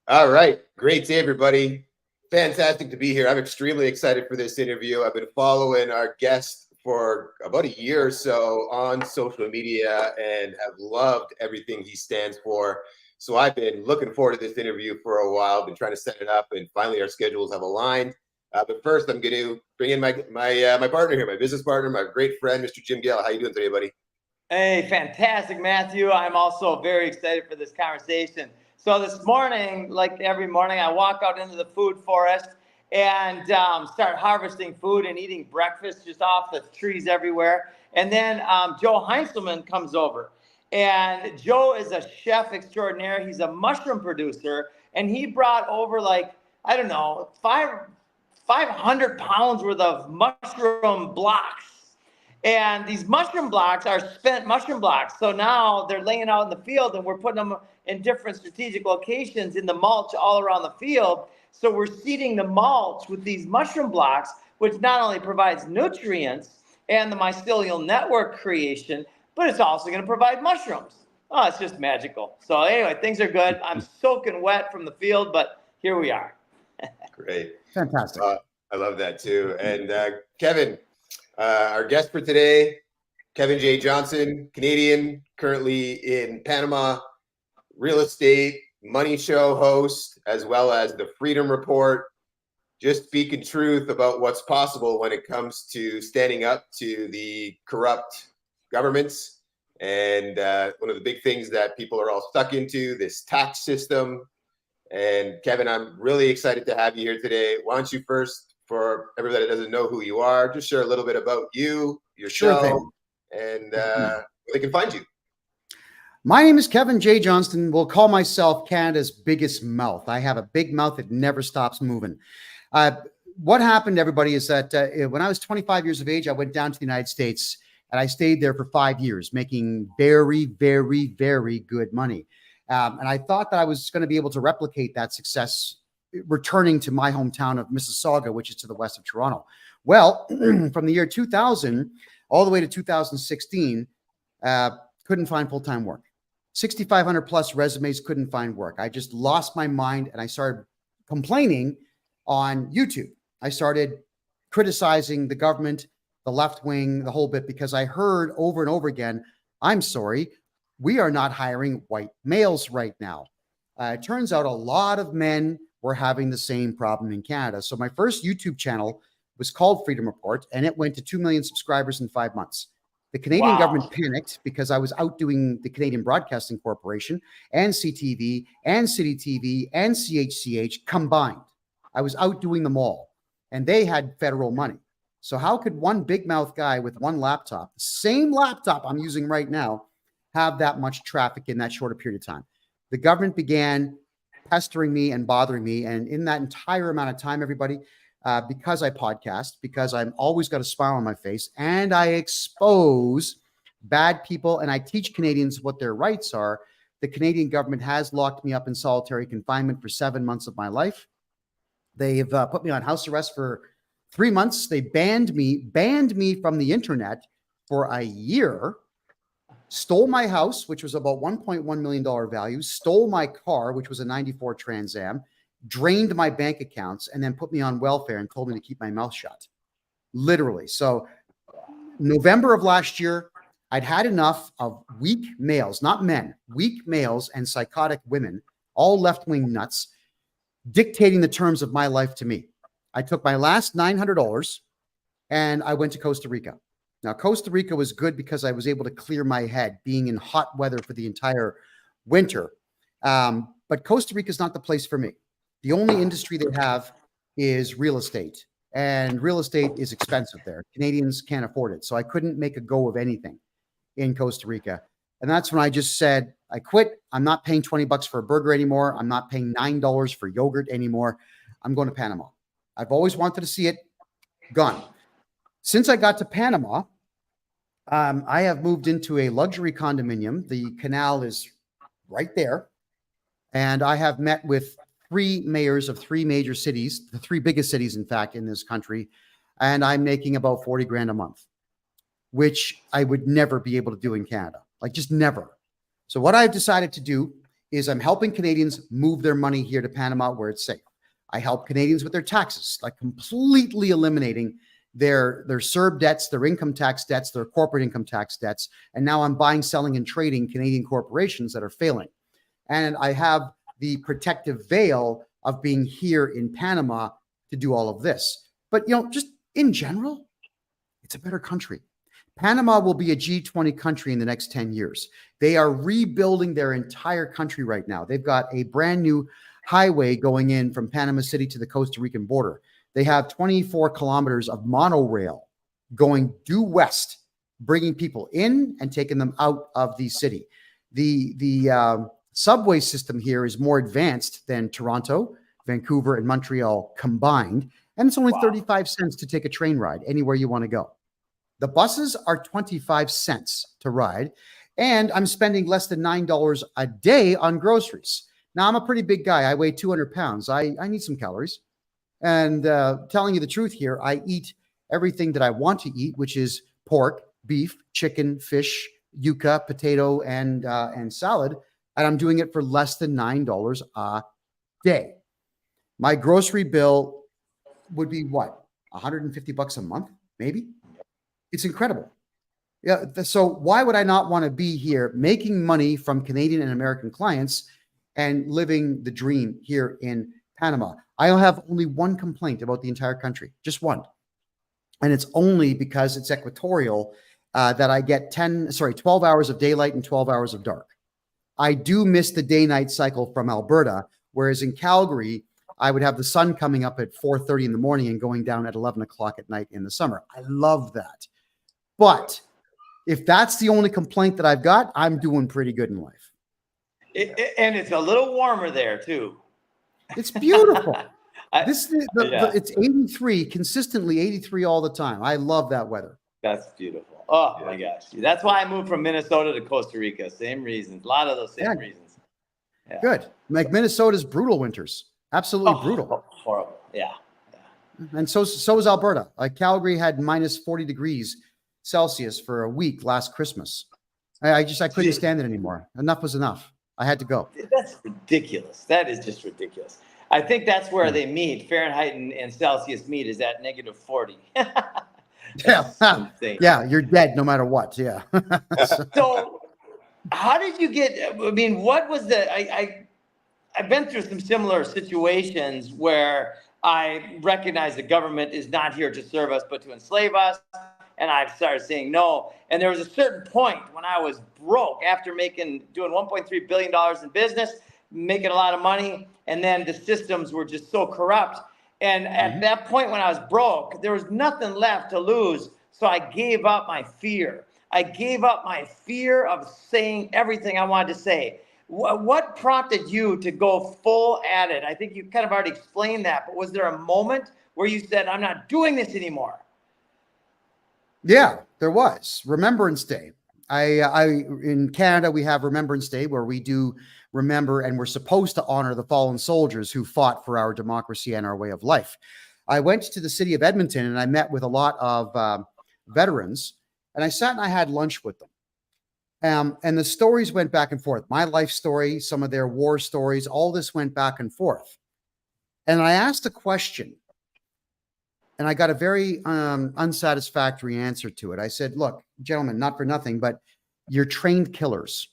All right. Great day, everybody. Fantastic to be here. I'm extremely excited for this interview. I've been following our guest for about a year or so on social media and have loved everything he stands for. So I've been looking forward to this interview for a while, been trying to set it up, and finally our schedules have aligned. But first, I'm going to bring in my partner here, my business partner, my great friend, Mr. Jim Gale. How you doing today, buddy? Hey, fantastic, Matthew. I'm also very excited for this conversation. So this morning, like every morning, I walk out into the food forest and start harvesting food and eating breakfast just off the trees everywhere. And then Joe Heinzelman comes over. And Joe is a chef extraordinaire. He's a mushroom producer. And he brought over I don't know, 500 pounds worth of mushroom blocks. And these mushroom blocks are spent mushroom blocks. So now they're laying out in the field and we're putting them in different strategic locations in the mulch all around the field. So we're seeding the mulch with these mushroom blocks, which not only provides nutrients and the mycelial network creation, but it's also going to provide mushrooms. Oh, it's just magical. So anyway, things are good. I'm soaking wet from the field, but here we are. Great. Fantastic. I love that too. And Kevin, our guest for today, Kevin J. Johnston, Canadian, currently in Panama, real estate, money show host, as well as the Freedom Report, just speaking truth about what's possible when it comes to standing up to the corrupt governments. And one of the big things that people are all stuck into, this tax system. And Kevin, I'm really excited to have you here today. Why don't you first, for everybody that doesn't know who you are, just share a little bit about you, your show, and where they can find you. My name is Kevin J. Johnston. We'll call myself Canada's biggest mouth. I have a big mouth that never stops moving. What happened, everybody, is that when I was 25 years of age, I went down to the United States and I stayed there for 5 years, making very, very, very good money. And I thought that I was going to be able to replicate that success returning to my hometown of Mississauga, which is to the west of Toronto. Well, from the year 2000 all the way to 2016, couldn't find full-time work. 6,500 plus resumes, couldn't find work. I just lost my mind and I started complaining on YouTube. I started criticizing the government, the left wing, the whole bit, because I heard over and over again, I'm sorry, we are not hiring white males right now. It turns out a lot of men were having the same problem in Canada. So my first YouTube channel was called Freedom Report, and it went to 2 million subscribers in 5 months. The Canadian government panicked because I was outdoing the Canadian Broadcasting Corporation and CTV and City TV and CHCH combined. I was outdoing them all, and they had federal money. So how could one big mouth guy with one laptop, the same laptop I'm using right now, have that much traffic in that shorter period of time? The government began pestering me and bothering me. And in that entire amount of time, everybody, because I podcast, because I'm always got a smile on my face, and I expose bad people and I teach Canadians what their rights are, the Canadian government has locked me up in solitary confinement for 7 months of my life. They've put me on house arrest for 3 months. They banned me from the internet for a year. Stole my house, which was about $1.1 million value, stole my car, which was a 94 Trans Am, drained my bank accounts, and then put me on welfare and told me to keep my mouth shut. Literally. So November of last year, I'd had enough of weak males, not men, weak males and psychotic women, all left-wing nuts, dictating the terms of my life to me. I took my last $900 and I went to Costa Rica. Now, Costa Rica was good because I was able to clear my head being in hot weather for the entire winter. But Costa Rica is not the place for me. The only industry they have is real estate, and real estate is expensive there. Canadians can't afford it. So I couldn't make a go of anything in Costa Rica. And that's when I just said, I quit. I'm not paying $20 for a burger anymore. I'm not paying $9 for yogurt anymore. I'm going to Panama. I've always wanted to see it. Gone. Since I got to Panama, I have moved into a luxury condominium. The canal is right there. And I have met with 3 mayors of 3 major cities, the 3 biggest cities, in fact, in this country. And I'm making about 40 grand a month, which I would never be able to do in Canada. Like, just never. So what I've decided to do is I'm helping Canadians move their money here to Panama where it's safe. I help Canadians with their taxes, like completely eliminating their CERB debts, their income tax debts, their corporate income tax debts. And now I'm buying, selling, and trading Canadian corporations that are failing. And I have the protective veil of being here in Panama to do all of this. But, just in general, it's a better country. Panama will be a G20 country in the next 10 years. They are rebuilding their entire country right now. They've got a brand new highway going in from Panama City to the Costa Rican border. They have 24 kilometers of monorail going due west, bringing people in and taking them out of the city. The subway system here is more advanced than Toronto, Vancouver, and Montreal combined, and it's only 35 cents to take a train ride anywhere you want to go. The buses are 25 cents to ride, and I'm spending less than $9 a day on groceries. Now, I'm a pretty big guy. I weigh 200 pounds. I need some calories. And telling you the truth here, I eat everything that I want to eat, which is pork, beef, chicken, fish, yuca, potato, and salad. And I'm doing it for less than $9 a day. My grocery bill would be what? $150 a month, maybe? It's incredible. Yeah. So why would I not want to be here making money from Canadian and American clients and living the dream here in Panama? I have only one complaint about the entire country, just one. And it's only because it's equatorial that I get 12 hours of daylight and 12 hours of dark. I do miss the day-night cycle from Alberta, whereas in Calgary, I would have the sun coming up at 4:30 in the morning and going down at 11 o'clock at night in the summer. I love that. But if that's the only complaint that I've got, I'm doing pretty good in life. And it's a little warmer there too. It's beautiful. It's 83, consistently 83 all the time. I love that weather. That's beautiful. Oh my gosh. That's why I moved from Minnesota to Costa Rica. Same reasons. A lot of those same reasons. Yeah. Good. Like Minnesota's brutal winters. Absolutely brutal. Horrible. Yeah. And so is Alberta. Calgary had minus 40 degrees Celsius for a week last Christmas. I couldn't stand it anymore. Enough was enough. I had to go. That's ridiculous. That is just ridiculous. I think that's where they meet. Fahrenheit and Celsius meet is at negative 40. Yeah, you're dead no matter what. Yeah. So how did you get, what was I've been through some similar situations where I recognize the government is not here to serve us, but to enslave us. And I started saying no. And there was a certain point when I was broke after doing $1.3 billion in business, making a lot of money. And then the systems were just so corrupt. And at that point when I was broke, there was nothing left to lose. So I gave up my fear. I gave up my fear of saying everything I wanted to say. What prompted you to go full at it? I think you kind of already explained that, but was there a moment where you said, I'm not doing this anymore? Yeah, there was. Remembrance Day. In Canada, we have Remembrance Day where we do remember and we're supposed to honor the fallen soldiers who fought for our democracy and our way of life. I went to the city of Edmonton and I met with a lot of veterans, and I sat and I had lunch with them. And the stories went back and forth. My life story, some of their war stories, all this went back and forth. And I asked a question. And I got a very unsatisfactory answer to it. I said, look, gentlemen, not for nothing, but you're trained killers.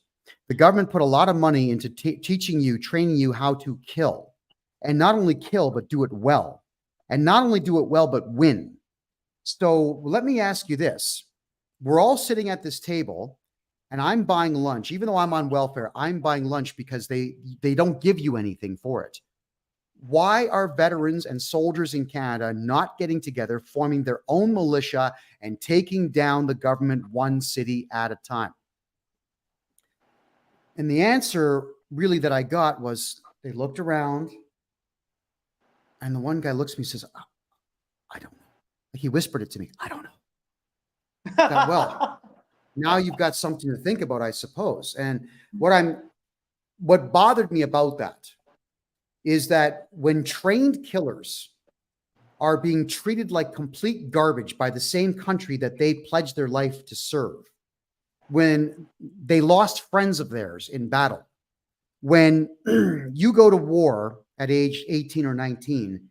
The government put a lot of money into teaching you, training you how to kill. And not only kill, but do it well. And not only do it well, but win. So let me ask you this. We're all sitting at this table, and I'm buying lunch. Even though I'm on welfare, I'm buying lunch because they don't give you anything for it. Why are veterans and soldiers in Canada not getting together, forming their own militia and taking down the government one city at a time? And the answer really that I got was they looked around and the one guy looks at me and says, I don't know. He whispered it to me. I don't know. I thought, well, now you've got something to think about, I suppose. And what bothered me about that is that when trained killers are being treated like complete garbage by the same country that they pledged their life to serve, when they lost friends of theirs in battle, when you go to war at age 18 or 19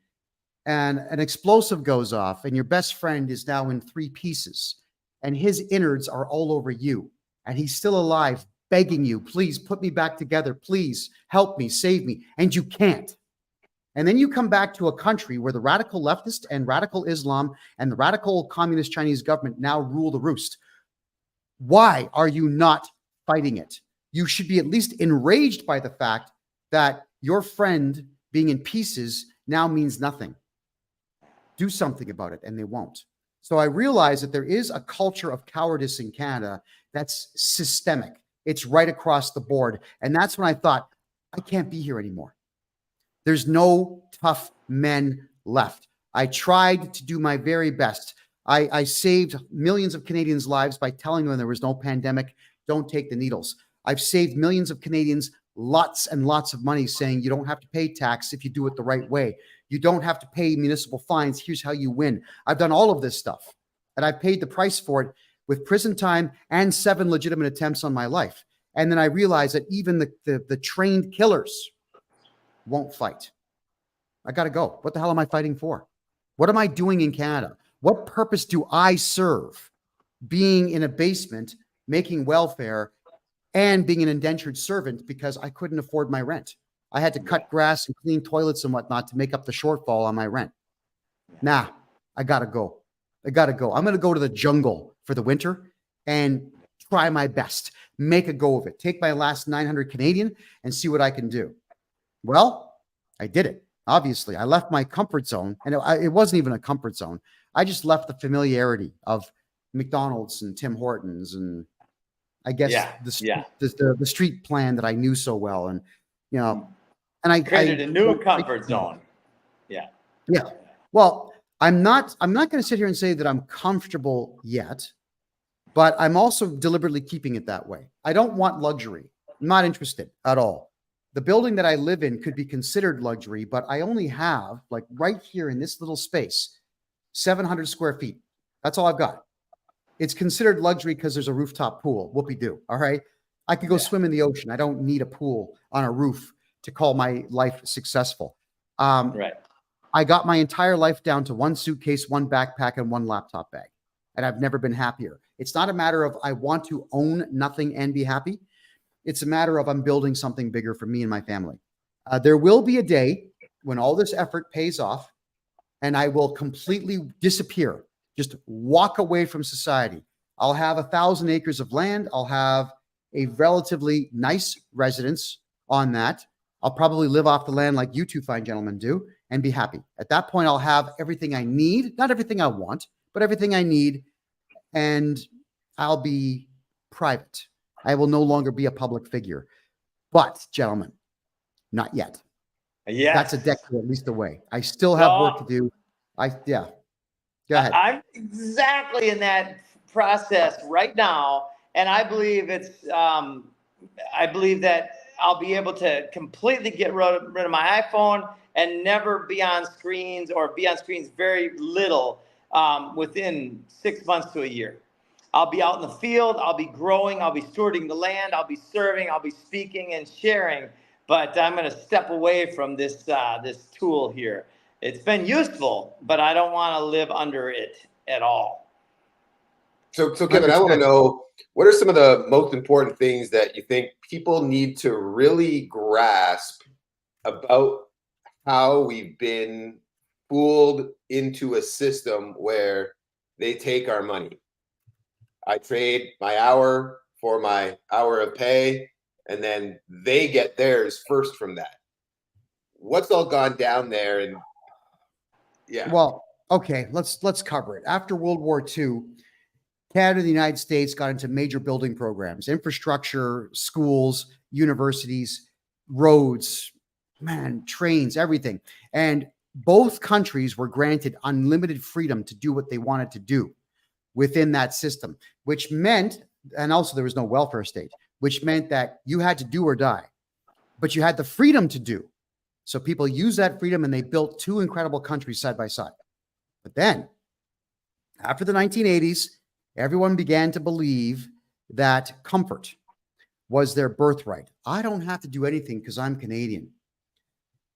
and an explosive goes off and your best friend is now in 3 pieces and his innards are all over you and he's still alive, begging you, please put me back together, please help me, save me, and you can't. And then you come back to a country where the radical leftist and radical Islam and the radical communist Chinese government now rule the roost. Why are you not fighting it? You should be at least enraged by the fact that your friend being in pieces now means nothing. Do something about it, and they won't. So I realize that there is a culture of cowardice in Canada that's systemic. It's right across the board. And that's when I thought, I can't be here anymore. There's no tough men left. I tried to do my very best. I saved millions of Canadians' lives by telling them there was no pandemic. Don't take the needles. I've saved millions of Canadians lots and lots of money saying you don't have to pay tax if you do it the right way. You don't have to pay municipal fines. Here's how you win. I've done all of this stuff, and I've paid the price for it with prison time and 7 legitimate attempts on my life. And then I realized that even the trained killers won't fight. I got to go. What the hell am I fighting for? What am I doing in Canada? What purpose do I serve being in a basement, making welfare, and being an indentured servant because I couldn't afford my rent? I had to cut grass and clean toilets and whatnot to make up the shortfall on my rent. Nah, I got to go. I got to go. I'm going to go to the jungle for the winter and try my best. Make a go of it. Take my last 900 Canadian and see what I can do. Well, I did it. Obviously, I left my comfort zone, and it wasn't even a comfort zone. I just left the familiarity of McDonald's and Tim Hortons and I guess the street plan that I knew so well. And, you know, and I created a new comfort zone. Yeah. Yeah. Well, I'm not going to sit here and say that I'm comfortable yet, but I'm also deliberately keeping it that way. I don't want luxury. I'm not interested at all. The building that I live in could be considered luxury, but I only have, like right here in this little space, 700 square feet. That's all I've got. It's considered luxury because there's a rooftop pool. Whoopie-doo. All right. I could go swim in the ocean. I don't need a pool on a roof to call my life successful. Right. I got my entire life down to 1 suitcase, 1 backpack, and 1 laptop bag. And I've never been happier. It's not a matter of I want to own nothing and be happy. It's a matter of I'm building something bigger for me and my family. There will be a day when all this effort pays off and I will completely disappear, just walk away from society. I'll have 1,000 acres of land. I'll have a relatively nice residence on that. I'll probably live off the land like you two fine gentlemen do and be happy. At that point, I'll have everything I need, not everything I want, but everything I need, and I'll be private. I will no longer be a public figure. But, gentlemen, not yet. Yeah. That's a decade at least away. I still have work to do. Go ahead. I'm exactly in that process right now, and I believe I believe that I'll be able to completely get rid of my iPhone and never be on screens or be on screens very little within 6 months to a year. I'll be out in the field. I'll be growing. I'll be stewarding the land. I'll be serving. I'll be speaking and sharing. But I'm going to step away from this tool here. It's been useful, but I don't want to live under it at all. So Kevin, I want to know, what are some of the most important things that you think people need to really grasp about how we've been fooled into a system where they take our money? I trade my hour for my hour of pay, and then they get theirs first from that. What's all gone down there? And yeah. Well, okay, let's cover it. After World War II, Canada and the United States got into major building programs, infrastructure, schools, universities, roads, trains, everything. And both countries were granted unlimited freedom to do what they wanted to do within that system, which meant, and also there was no welfare state, which meant that you had to do or die, but you had the freedom to do. So people used that freedom and they built 2 incredible countries side by side. But then after the 1980s, everyone began to believe that comfort was their birthright. I don't have to do anything because I'm Canadian.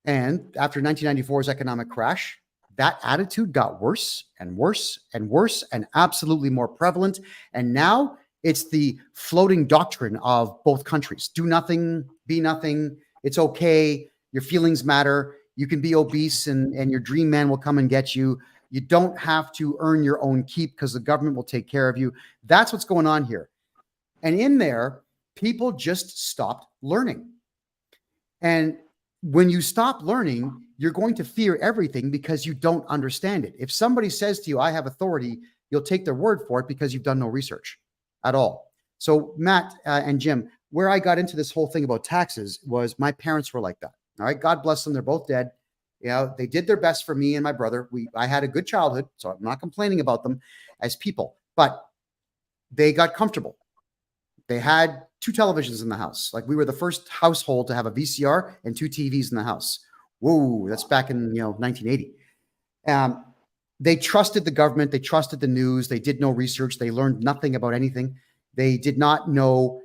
And after 1994's economic crash, that attitude got worse and worse and worse and absolutely more prevalent. And now it's the floating doctrine of both countries. Do nothing, be nothing. It's okay. Your feelings matter. You can be obese and your dream man will come and get you. You don't have to earn your own keep because the government will take care of you. That's what's going on here. And in there, people just stopped learning. And when you stop learning, you're going to fear everything because you don't understand it. If somebody says to you, I have authority, you'll take their word for it because you've done no research at all. So Matt and Jim, where I got into this whole thing about taxes was my parents were like that. All right. God bless them. They're both dead. You know, they did their best for me and my brother. I had a good childhood, so I'm not complaining about them as people, but they got comfortable. They had 2 televisions in the house. Like we were the first household to have a VCR and 2 TVs in the house. Whoa, that's back in 1980. They trusted the government. They trusted the news. They did no research. They learned nothing about anything. They did not know.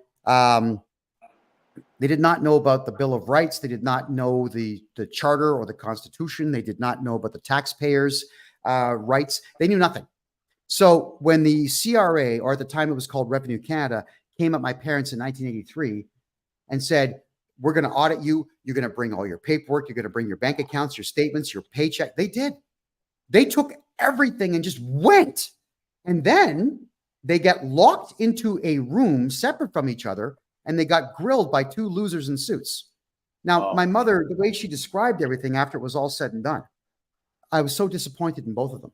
They did not know about the Bill of Rights. They did not know the Charter or the Constitution. They did not know about the taxpayers' rights. They knew nothing. So when the CRA, or at the time it was called Revenue Canada, came at my parents in 1983 and said, we're going to audit you. You're going to bring all your paperwork. You're going to bring your bank accounts, your statements, your paycheck. They did. They took everything and just went. And then they got locked into a room separate from each other, and they got grilled by 2 losers in suits. Now, my mother, the way she described everything after it was all said and done, I was so disappointed in both of them.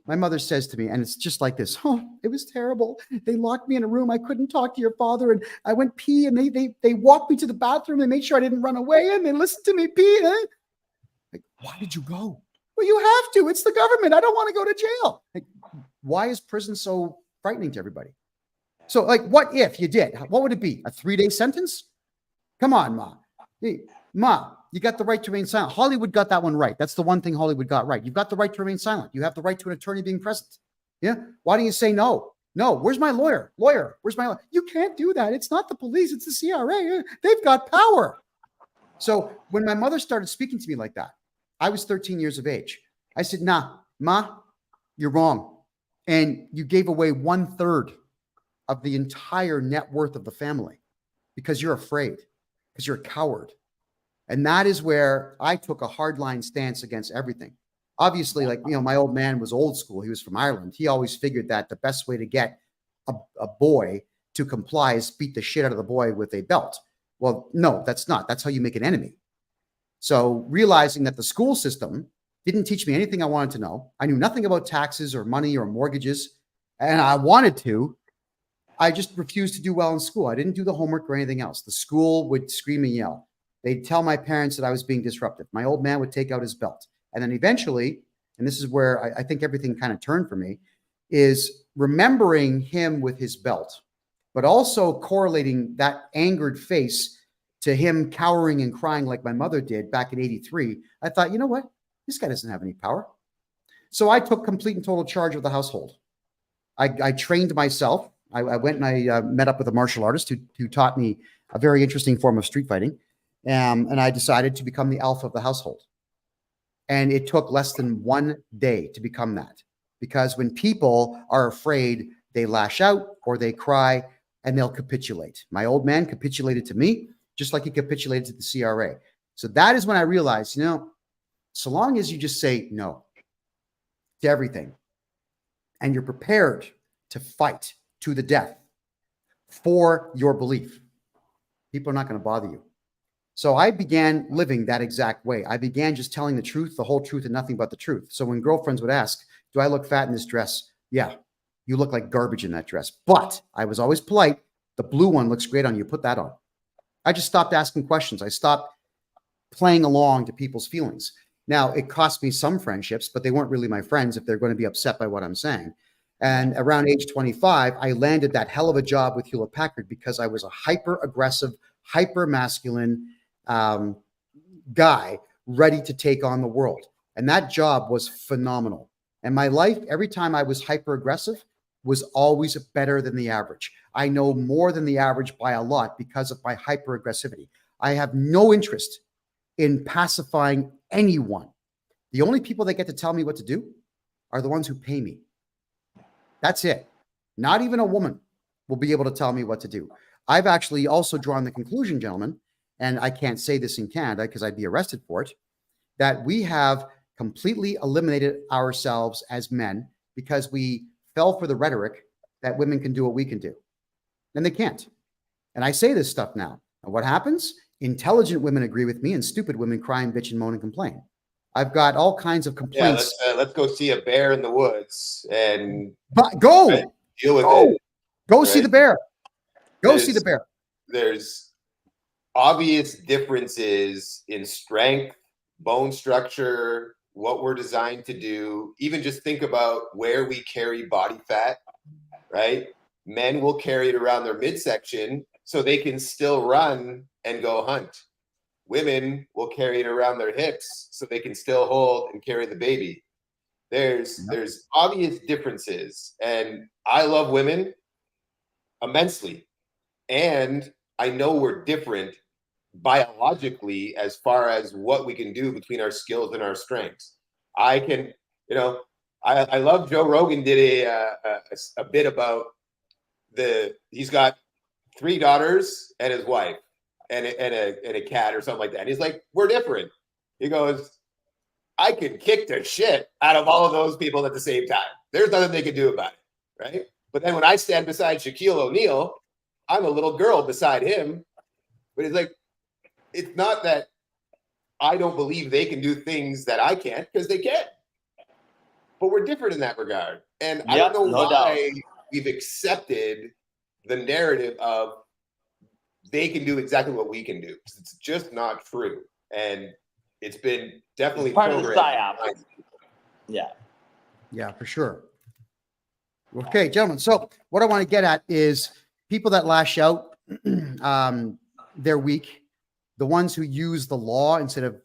My mother says to me, and it's just like this, oh, it was terrible. They locked me in a room. I couldn't talk to your father. And I went pee, and they walked me to the bathroom. They made sure I didn't run away, and they listened to me pee. Like, why did you go? Well, you have to. It's the government. I don't want to go to jail. Like, why is prison so frightening to everybody? So, like, what if you did? What would it be? A 3-day sentence? Come on, Ma. Hey, Ma, you got the right to remain silent. Hollywood got that one right. That's the one thing Hollywood got right. You've got the right to remain silent. You have the right to an attorney being present. Yeah. Why don't you say no? No. Where's my lawyer? Lawyer. Where's my lawyer? You can't do that. It's not the police. It's the CRA. They've got power. So when my mother started speaking to me like that, I was 13 years of age. I said, nah, Ma, you're wrong. And you gave away 1/3 of the entire net worth of the family because you're afraid, because you're a coward. And that is where I took a hardline stance against everything. Obviously, like, my old man was old school. He was from Ireland. He always figured that the best way to get a boy to comply is beat the shit out of the boy with a belt. Well, no, that's not. That's how you make an enemy. So realizing that the school system didn't teach me anything I wanted to know. I knew nothing about taxes or money or mortgages, and I wanted to. I just refused to do well in school. I didn't do the homework or anything else. The school would scream and yell. They'd tell my parents that I was being disruptive. My old man would take out his belt. And then eventually, and this is where I think everything kind of turned for me, is remembering him with his belt, but also correlating that angered face to him cowering and crying like my mother did back in 83. I thought, you know what? This guy doesn't have any power. So I took complete and total charge of the household. I trained myself. I went and I met up with a martial artist who taught me a very interesting form of street fighting. And I decided to become the alpha of the household. And it took less than 1 day to become that. Because when people are afraid, they lash out or they cry and they'll capitulate. My old man capitulated to me, just like he capitulated to the CRA. So that is when I realized, so long as you just say no to everything and you're prepared to fight to the death for your belief, people are not going to bother you. So I began living that exact way. I began just telling the truth, the whole truth, and nothing but the truth. So when girlfriends would ask, do I look fat in this dress? Yeah, you look like garbage in that dress. But I was always polite. The blue one looks great on you. Put that on. I just stopped asking questions. I stopped playing along to people's feelings. Now, it cost me some friendships, but they weren't really my friends if they're going to be upset by what I'm saying. And around age 25, I landed that hell of a job with Hewlett Packard because I was a hyper-aggressive, hyper-masculine guy ready to take on the world. And that job was phenomenal. And my life, every time I was hyper aggressive, was always better than the average. I know more than the average by a lot because of my hyper aggressivity. I have no interest in pacifying anyone. The only people that get to tell me what to do are the ones who pay me. That's it. Not even a woman will be able to tell me what to do. I've actually also drawn the conclusion, gentlemen, and I can't say this in Canada because I'd be arrested for it, that we have completely eliminated ourselves as men because we fell for the rhetoric that women can do what we can do. And they can't. And I say this stuff now. And what happens? Intelligent women agree with me and stupid women cry and bitch and moan and complain. I've got all kinds of complaints. Yeah, let's go see a bear in the woods and go deal with it. Go right? See the bear. See the bear. There's obvious differences in strength, bone structure, what we're designed to do. Even just think about where we carry body fat, right? Men will carry it around their midsection so they can still run and go hunt. Women will carry it around their hips so they can still hold and carry the baby. There's obvious differences, and I love women immensely. And I know we're different biologically as far as what we can do between our skills and our strengths. I can, I love Joe Rogan did a bit about he's got 3 daughters and his wife and a cat or something like that. And he's like, we're different. He goes, I could kick the shit out of all of those people at the same time. There's nothing they can do about it, right? But then when I stand beside Shaquille O'Neal, I'm a little girl beside him. But he's like, it's not that I don't believe they can do things that I can't, because they can. But we're different in that regard. And I don't know why we've accepted the narrative of they can do exactly what we can do. It's just not true. And it's been definitely part of the psyop. Yeah, for sure. Okay, gentlemen. So what I want to get at is people that lash out, they're weak. The ones who use the law instead of,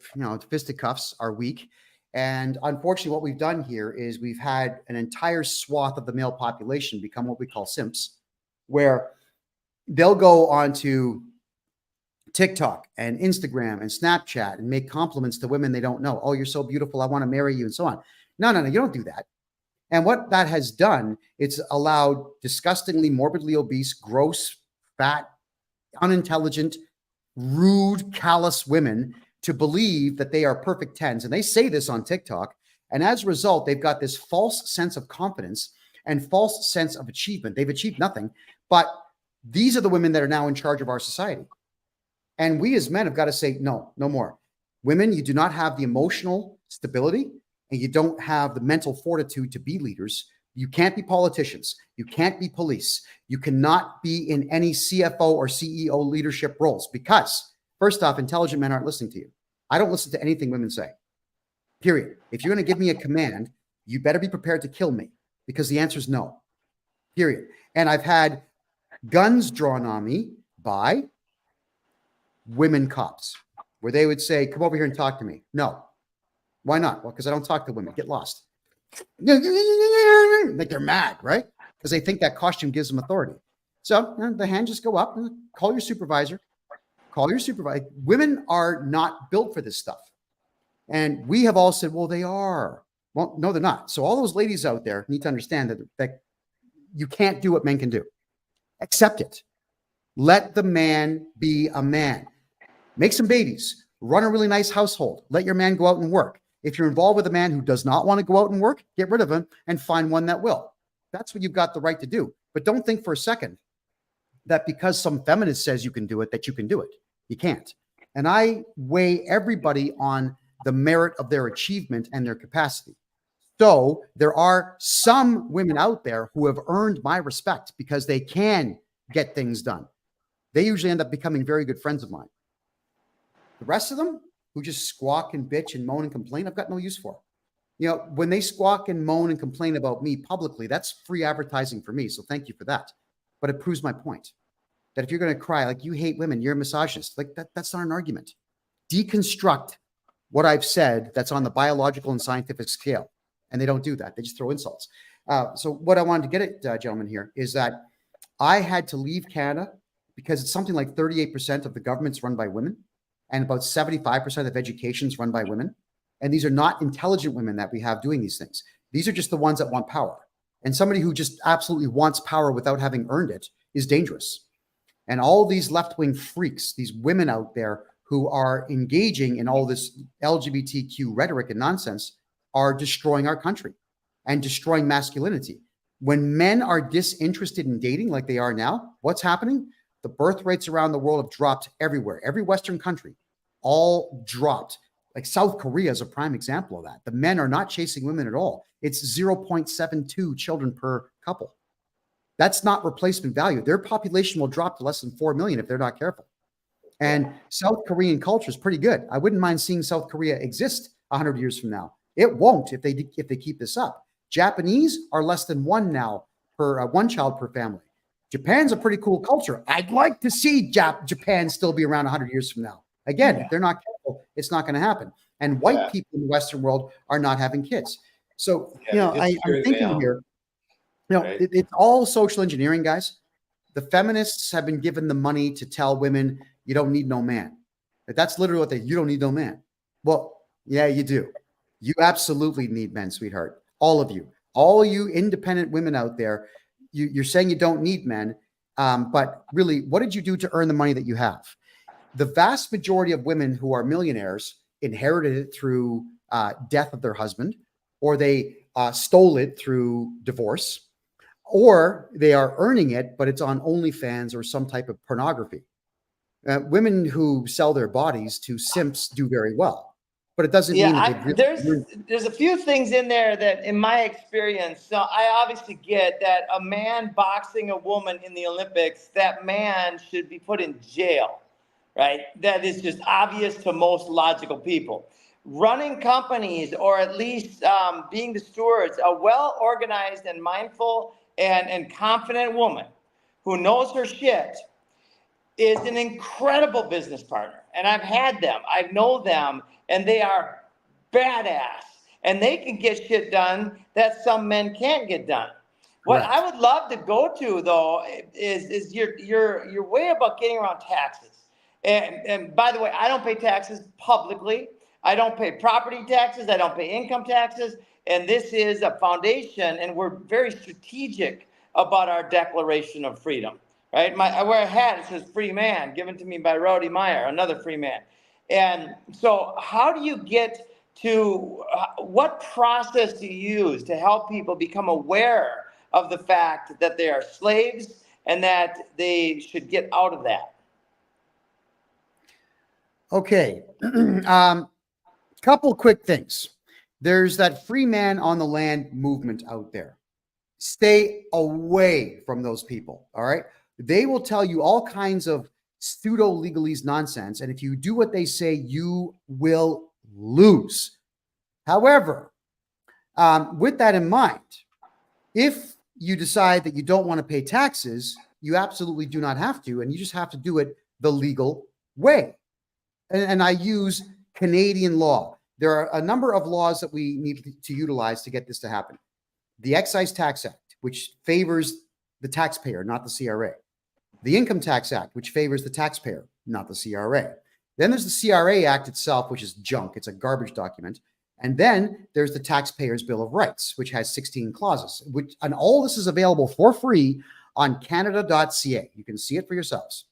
fisticuffs are weak. And unfortunately, what we've done here is we've had an entire swath of the male population become what we call simps, where they'll go onto TikTok and Instagram and Snapchat and make compliments to women they don't know. Oh, you're so beautiful. I want to marry you, and so on. No, you don't do that. And what that has done, it's allowed disgustingly morbidly obese, gross, fat, unintelligent, rude, callous women to believe that they are perfect 10s. And they say this on TikTok. And as a result, they've got this false sense of confidence and false sense of achievement. They've achieved nothing, but these are the women that are now in charge of our society. And we as men have got to say, no more. Women, you do not have the emotional stability and you don't have the mental fortitude to be leaders. You can't be politicians. You can't be police. You cannot be in any CFO or CEO leadership roles because, first off, intelligent men aren't listening to you. I don't listen to anything women say, period. If you're going to give me a command, you better be prepared to kill me because the answer is no, period. And I've had guns drawn on me by women cops where they would say, come over here and talk to me. No. Why not? Well, because I don't talk to women. Get lost. Like they're mad, right? Because they think that costume gives them authority. So the hand just go up and call your supervisor. Call your supervisor. Women are not built for this stuff. And we have all said, well, they are. Well, no, they're not. So all those ladies out there need to understand that you can't do what men can do. Accept it. Let the man be a man. Make some babies. Run a really nice household. Let your man go out and work. If you're involved with a man who does not want to go out and work, get rid of him and find one that will. That's what you've got the right to do. But don't think for a second that because some feminist says you can do it, that you can do it. You can't. And I weigh everybody on the merit of their achievement and their capacity. So there are some women out there who have earned my respect because they can get things done. They usually end up becoming very good friends of mine. The rest of them who just squawk and bitch and moan and complain, I've got no use for. When they squawk and moan and complain about me publicly, that's free advertising for me. So thank you for that. But it proves my point that if you're going to cry like you hate women, you're a misogynist, like that's not an argument. Deconstruct what I've said that's on the biological and scientific scale. And they don't do that. They just throw insults. So what I wanted to get at, gentlemen, here is that I had to leave Canada because it's something like 38% of the government's run by women, and about 75% of education is run by women. And these are not intelligent women that we have doing these things. These are just the ones that want power. And somebody who just absolutely wants power without having earned it is dangerous. And all these left-wing freaks, these women out there who are engaging in all this LGBTQ rhetoric and nonsense, are destroying our country and destroying masculinity. When men are disinterested in dating like they are now, what's happening? The birth rates around the world have dropped everywhere. Every Western country, all dropped. Like South Korea is a prime example of that. The men are not chasing women at all. It's 0.72 children per couple. That's not replacement value. Their population will drop to less than 4 million if they're not careful. And South Korean culture is pretty good. I wouldn't mind seeing South Korea exist 100 years from now. It won't if they keep this up. Japanese are less than one now per one child per family. Japan's a pretty cool culture. I'd like to see Japan still be around 100 years from now. Again, if they're not careful, it's not going to happen. And white people in the Western world are not having kids. So, I'm thinking here, right? It's all social engineering, guys. The feminists have been given the money to tell women, you don't need no man. That's literally what you don't need no man. Well, yeah, you do. You absolutely need men, sweetheart. All of you independent women out there, you're saying you don't need men. But really, what did you do to earn the money that you have? The vast majority of women who are millionaires inherited it through death of their husband, or they stole it through divorce, or they are earning it, but it's on OnlyFans or some type of pornography. Women who sell their bodies to simps do very well, but it doesn't mean that there's a few things in there that, in my experience, so I obviously get that a man boxing a woman in the Olympics, that man should be put in jail, right? That is just obvious to most logical people. Running companies, or at least being the stewards, a well-organized and mindful and confident woman who knows her shit is an incredible business partner. And I've had them, I know them, and they are badass. And they can get shit done that some men can't get done. What I would love to go to, though, is your way about getting around taxes. And by the way, I don't pay taxes publicly. I don't pay property taxes. I don't pay income taxes. And this is a foundation, and we're very strategic about our Declaration of Freedom. Right? I wear a hat, it says free man, given to me by Rowdy Meyer, another free man. And so how do you get to, what process do you use to help people become aware of the fact that they are slaves and that they should get out of that? Okay. Couple quick things. There's that free man on the land movement out there. Stay away from those people. All right. They will tell you all kinds of pseudo legalese nonsense. And if you do what they say, you will lose. However, with that in mind, if you decide that you don't want to pay taxes, you absolutely do not have to. And you just have to do it the legal way. And I use Canadian law. There are a number of laws that we need to utilize to get this to happen. The Excise Tax Act, which favors the taxpayer, not the CRA. The Income Tax Act, which favors the taxpayer, not the CRA. Then there's the CRA Act itself, which is junk. It's a garbage document. And then there's the Taxpayers' Bill of Rights, which has 16 clauses. And all this is available for free on Canada.ca. You can see it for yourselves.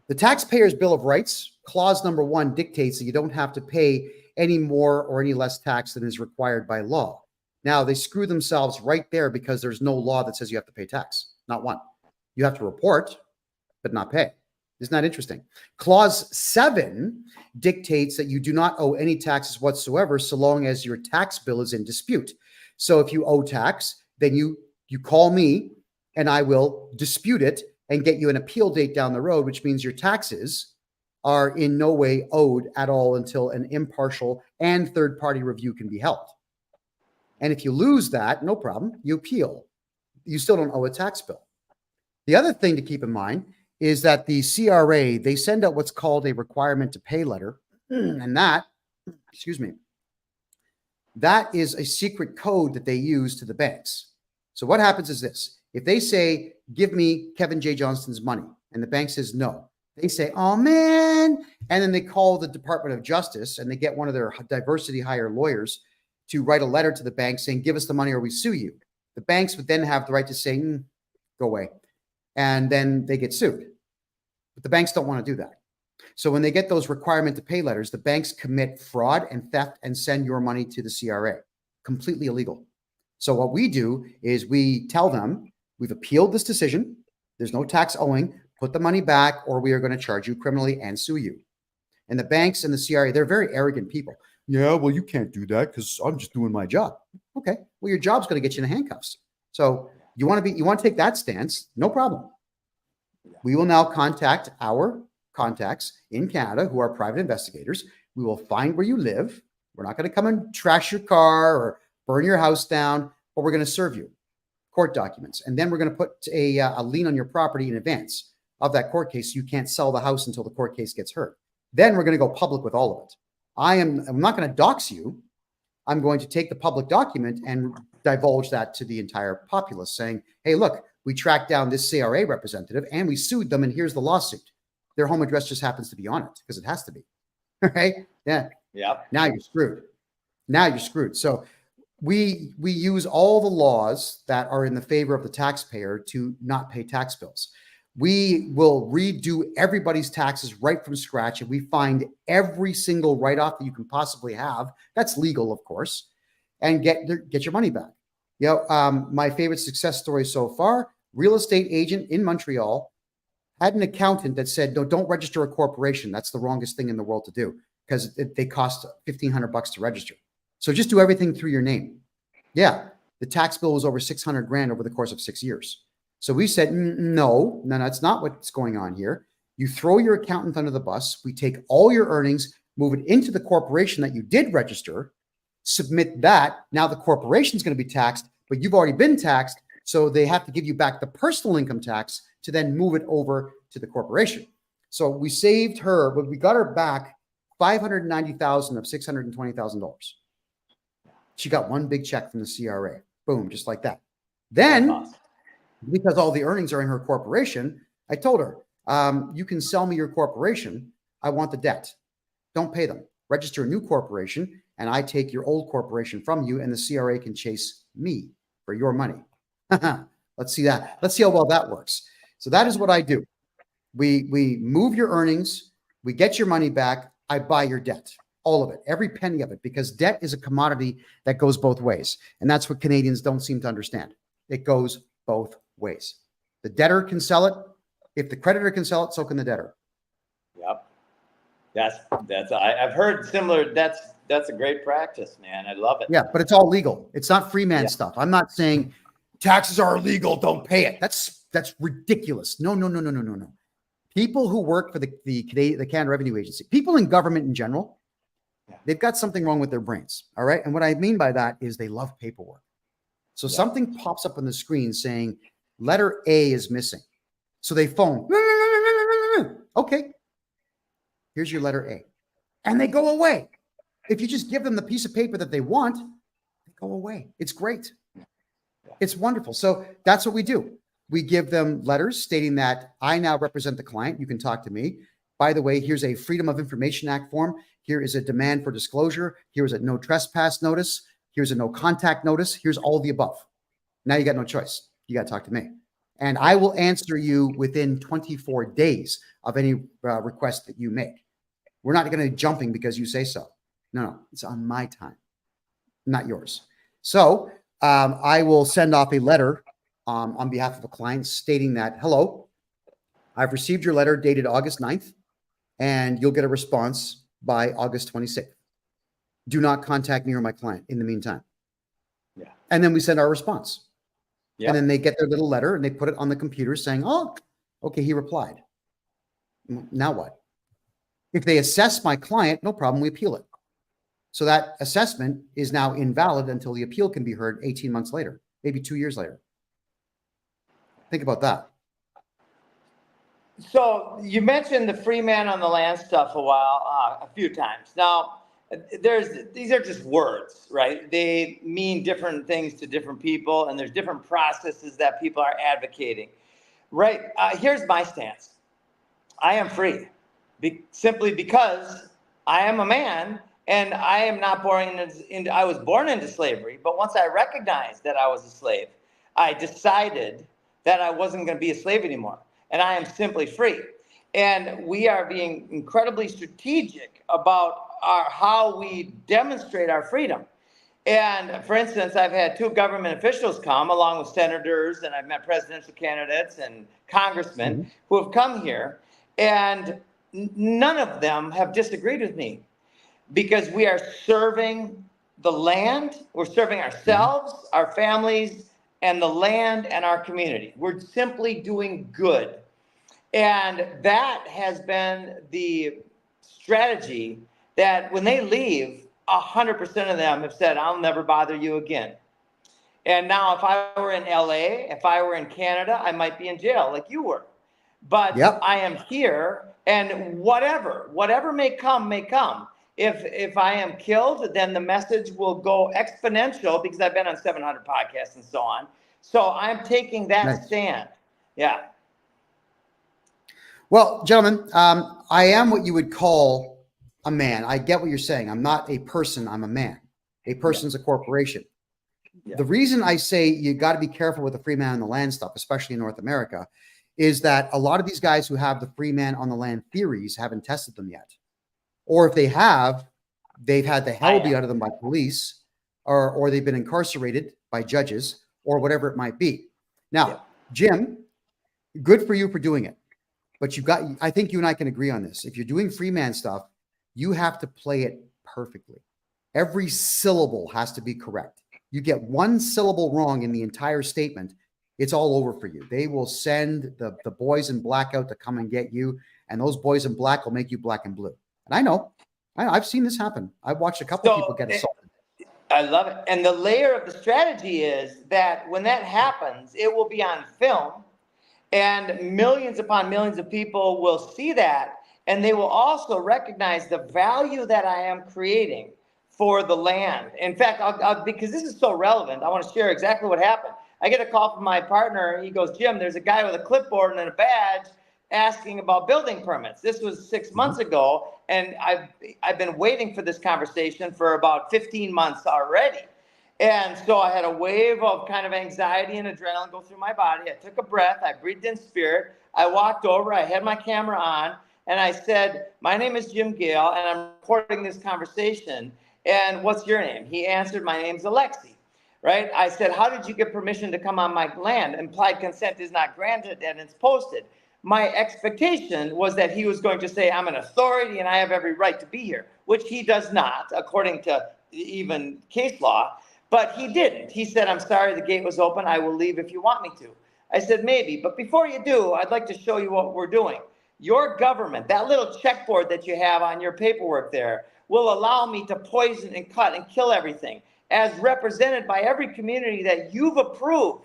The Taxpayers' Bill of Rights, clause number 1 dictates that you don't have to pay any more or any less tax than is required by law. Now, they screw themselves right there because there's no law that says you have to pay tax. Not one. You have to report, but not pay. Isn't that interesting? Clause 7 dictates that you do not owe any taxes whatsoever so long as your tax bill is in dispute. So if you owe tax, then you call me and I will dispute it and get you an appeal date down the road, which means your taxes are in no way owed at all until an impartial and third-party review can be held. And if you lose that, no problem, you appeal. You still don't owe a tax bill. The other thing to keep in mind is that the CRA, they send out what's called a requirement to pay letter. And that is a secret code that they use to the banks. So what happens is this. If they say, give me Kevin J. Johnston's money, and the bank says no, they say, oh man. And then they call the Department of Justice and they get one of their diversity hire lawyers to write a letter to the bank saying, give us the money or we sue you. The banks would then have the right to say, go away. And then they get sued. But the banks don't want to do that. So when they get those requirement to pay letters, the banks commit fraud and theft and send your money to the CRA. Completely illegal. So what we do is we tell them, we've appealed this decision. There's no tax owing. Put the money back or we are going to charge you criminally and sue you. And the banks and the CRA, they're very arrogant people. Yeah, well, you can't do that because I'm just doing my job. Okay, well, your job's going to get you in handcuffs. So you want to take that stance, no problem. We will now contact our contacts in Canada who are private investigators. We will find where you live. We're not going to come and trash your car or burn your house down, but we're going to serve you court documents. And then we're going to put a lien on your property in advance of that court case. So you can't sell the house until the court case gets heard. Then we're going to go public with all of it. I'm not going to dox you. I'm going to take the public document and divulge that to the entire populace saying, hey, look, we tracked down this CRA representative and we sued them and here's the lawsuit. Their home address just happens to be on it because it has to be. Right? Yeah. Yep. Now you're screwed. Now you're screwed. So we use all the laws that are in the favor of the taxpayer to not pay tax bills. We will redo everybody's taxes right from scratch, and we find every single write-off that you can possibly have. That's legal, of course, and get your money back. You know, my favorite success story so far: real estate agent in Montreal had an accountant that said, "No, don't register a corporation. That's the wrongest thing in the world to do because they cost $1,500 to register. So just do everything through your name." Yeah, the tax bill was over $600,000 over the course of 6 years. So we said, no, that's not what's going on here. You throw your accountant under the bus. We take all your earnings, move it into the corporation that you did register, submit that. Now the corporation is going to be taxed, but you've already been taxed. So they have to give you back the personal income tax to then move it over to the corporation. So we saved her, but we got her back $590,000 of $620,000. She got one big check from the CRA. Boom, just like that. Then, because all the earnings are in her corporation, I told her, you can sell me your corporation. I want the debt. Don't pay them. Register a new corporation, and I take your old corporation from you, and the CRA can chase me for your money. Let's see that. Let's see how well that works. So that is what I do. We move your earnings. We get your money back. I buy your debt. All of it, every penny of it, because debt is a commodity that goes both ways. And that's what Canadians don't seem to understand. It goes both ways. The debtor can sell it. If the creditor can sell it, so can the debtor. Yep. I've heard similar. That's a great practice, man. I love it. Yeah, but it's all legal. It's not free man stuff. I'm not saying taxes are illegal, don't pay it. That's ridiculous. No. People who work for the Canada Revenue Agency, people in government in general, they've got something wrong with their brains. All right. And what I mean by that is they love paperwork. So something pops up on the screen saying letter A is missing. So they phone. Okay. Here's your letter A. And they go away. If you just give them the piece of paper that they want, they go away. It's great. It's wonderful. So that's what we do. We give them letters stating that I now represent the client. You can talk to me. By the way, here's a Freedom of Information Act form. Here is a demand for disclosure. Here's a no trespass notice. Here's a no contact notice. Here's all the above. Now you got no choice. You got to talk to me. And I will answer you within 24 days of any request that you make. We're not going to be jumping because you say so. No, it's on my time, not yours. So I will send off a letter on behalf of a client stating that, hello, I've received your letter dated August 9th, and you'll get a response by August 26th. Do not contact me or my client in the meantime. Yeah. And then we send our response. Yep. And then they get their little letter and they put it on the computer saying, oh, okay, he replied. Now what? If they assess my client, no problem, we appeal it. So that assessment is now invalid until the appeal can be heard 18 months later, maybe 2 years later. Think about that. So you mentioned the free man on the land stuff a few times. Now, these are just words, right? They mean different things to different people, and there's different processes that people are advocating. Right. Here's my stance. I am free simply because I am a man and I am not born into, I was born into slavery, but once I recognized that I was a slave, I decided that I wasn't going to be a slave anymore, and I am simply free. And we are being incredibly strategic about how we demonstrate our freedom. And for instance, I've had 2 government officials come along with senators, and I've met presidential candidates and congressmen who have come here, and none of them have disagreed with me because we are serving the land, we're serving ourselves, our families, and the land and our community. We're simply doing good. And that has been the strategy that when they leave, 100% of them have said, I'll never bother you again. And now if I were in LA, if I were in Canada, I might be in jail like you were. But I am here, and whatever may come, may come. If I am killed, then the message will go exponential because I've been on 700 podcasts and so on. So I'm taking that stand. Yeah. Well, gentlemen, I am what you would call a man. I get what you're saying. I'm not a person. I'm a man. A person's a corporation. The reason I say you got to be careful with the free man on the land stuff, especially in North America, is that a lot of these guys who have the free man on the land theories haven't tested them yet. Or if they have, they've had the hell beat out of them by police, or they've been incarcerated by judges, or whatever it might be. Now, Jim, good for you for doing it. But I think you and I can agree on this. If you're doing free man stuff, you have to play it perfectly. Every syllable has to be correct. You get one syllable wrong in the entire statement, it's all over for you. They will send the boys in black out to come and get you, and those boys in black will make you black and blue. And I know. I've seen this happen. I've watched a couple of people get assaulted. I love it. And the layer of the strategy is that when that happens, it will be on film, and millions upon millions of people will see that, and they will also recognize the value that I am creating for the land. In fact, because this is so relevant, I want to share exactly what happened. I get a call from my partner. He goes, Jim, there's a guy with a clipboard and a badge asking about building permits. This was 6 months ago, and I've been waiting for this conversation for about 15 months already. And so I had a wave of kind of anxiety and adrenaline go through my body. I took a breath. I breathed in spirit. I walked over. I had my camera on, and I said, my name is Jim Gale, and I'm recording this conversation. And what's your name? He answered, my name's Alexi. Right? I said, how did you get permission to come on my land? Implied consent is not granted, and it's posted. My expectation was that he was going to say, I'm an authority and I have every right to be here, which he does not, according to even case law. But he didn't. He said, I'm sorry, the gate was open. I will leave if you want me to. I said, maybe. But before you do, I'd like to show you what we're doing. Your government, that little checkboard that you have on your paperwork there, will allow me to poison and cut and kill everything, as represented by every community that you've approved.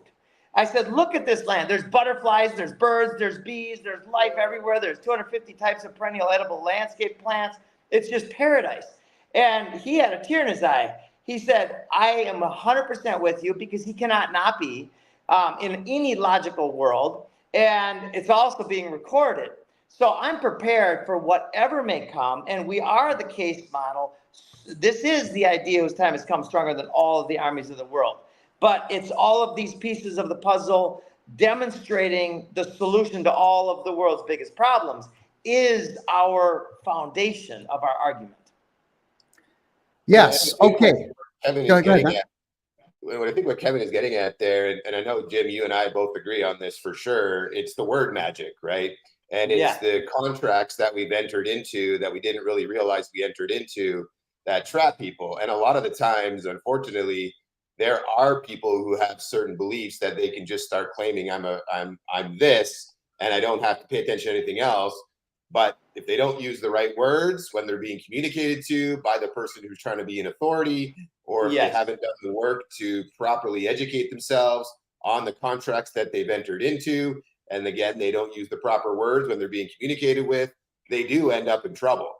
I said, look at this land. There's butterflies, there's birds, there's bees, there's life everywhere. There's 250 types of perennial edible landscape plants. It's just paradise. And he had a tear in his eye. He said, I am 100% with you, because he cannot not be in any logical world. And it's also being recorded. So I'm prepared for whatever may come. And we are the case model. This is the idea whose time has come stronger than all of the armies of the world. But it's all of these pieces of the puzzle demonstrating the solution to all of the world's biggest problems is our foundation of our argument. Yes. Okay. Kevin is getting at, I think what Kevin is getting at there, and I know, Jim, you and I both agree on this for sure, it's the word magic, right? And it's the contracts that we've entered into that we didn't really realize we entered into that trap people. And a lot of the times, unfortunately, there are people who have certain beliefs that they can just start claiming I'm this, and I don't have to pay attention to anything else. But if they don't use the right words when they're being communicated to by the person who's trying to be an authority, or if they haven't done the work to properly educate themselves on the contracts that they've entered into, and again, they don't use the proper words when they're being communicated with, they do end up in trouble.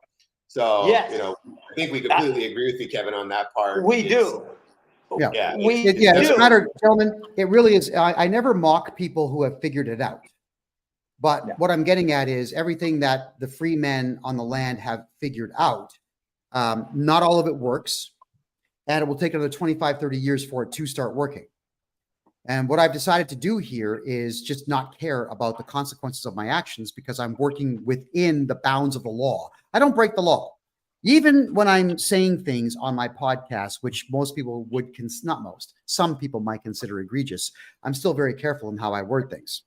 So, Yes. you know, I think we completely agree with you, Kevin, on that part. We do. Yeah. Yeah. It's a matter, gentlemen, it really is. I never mock people who have figured it out. But what I'm getting at is everything that the free men on the land have figured out, not all of it works. And it will take another 25, 30 years for it to start working. And what I've decided to do here is just not care about the consequences of my actions because I'm working within the bounds of the law. I don't break the law. Even when I'm saying things on my podcast, which most people would, not most, some people might consider egregious, I'm still very careful in how I word things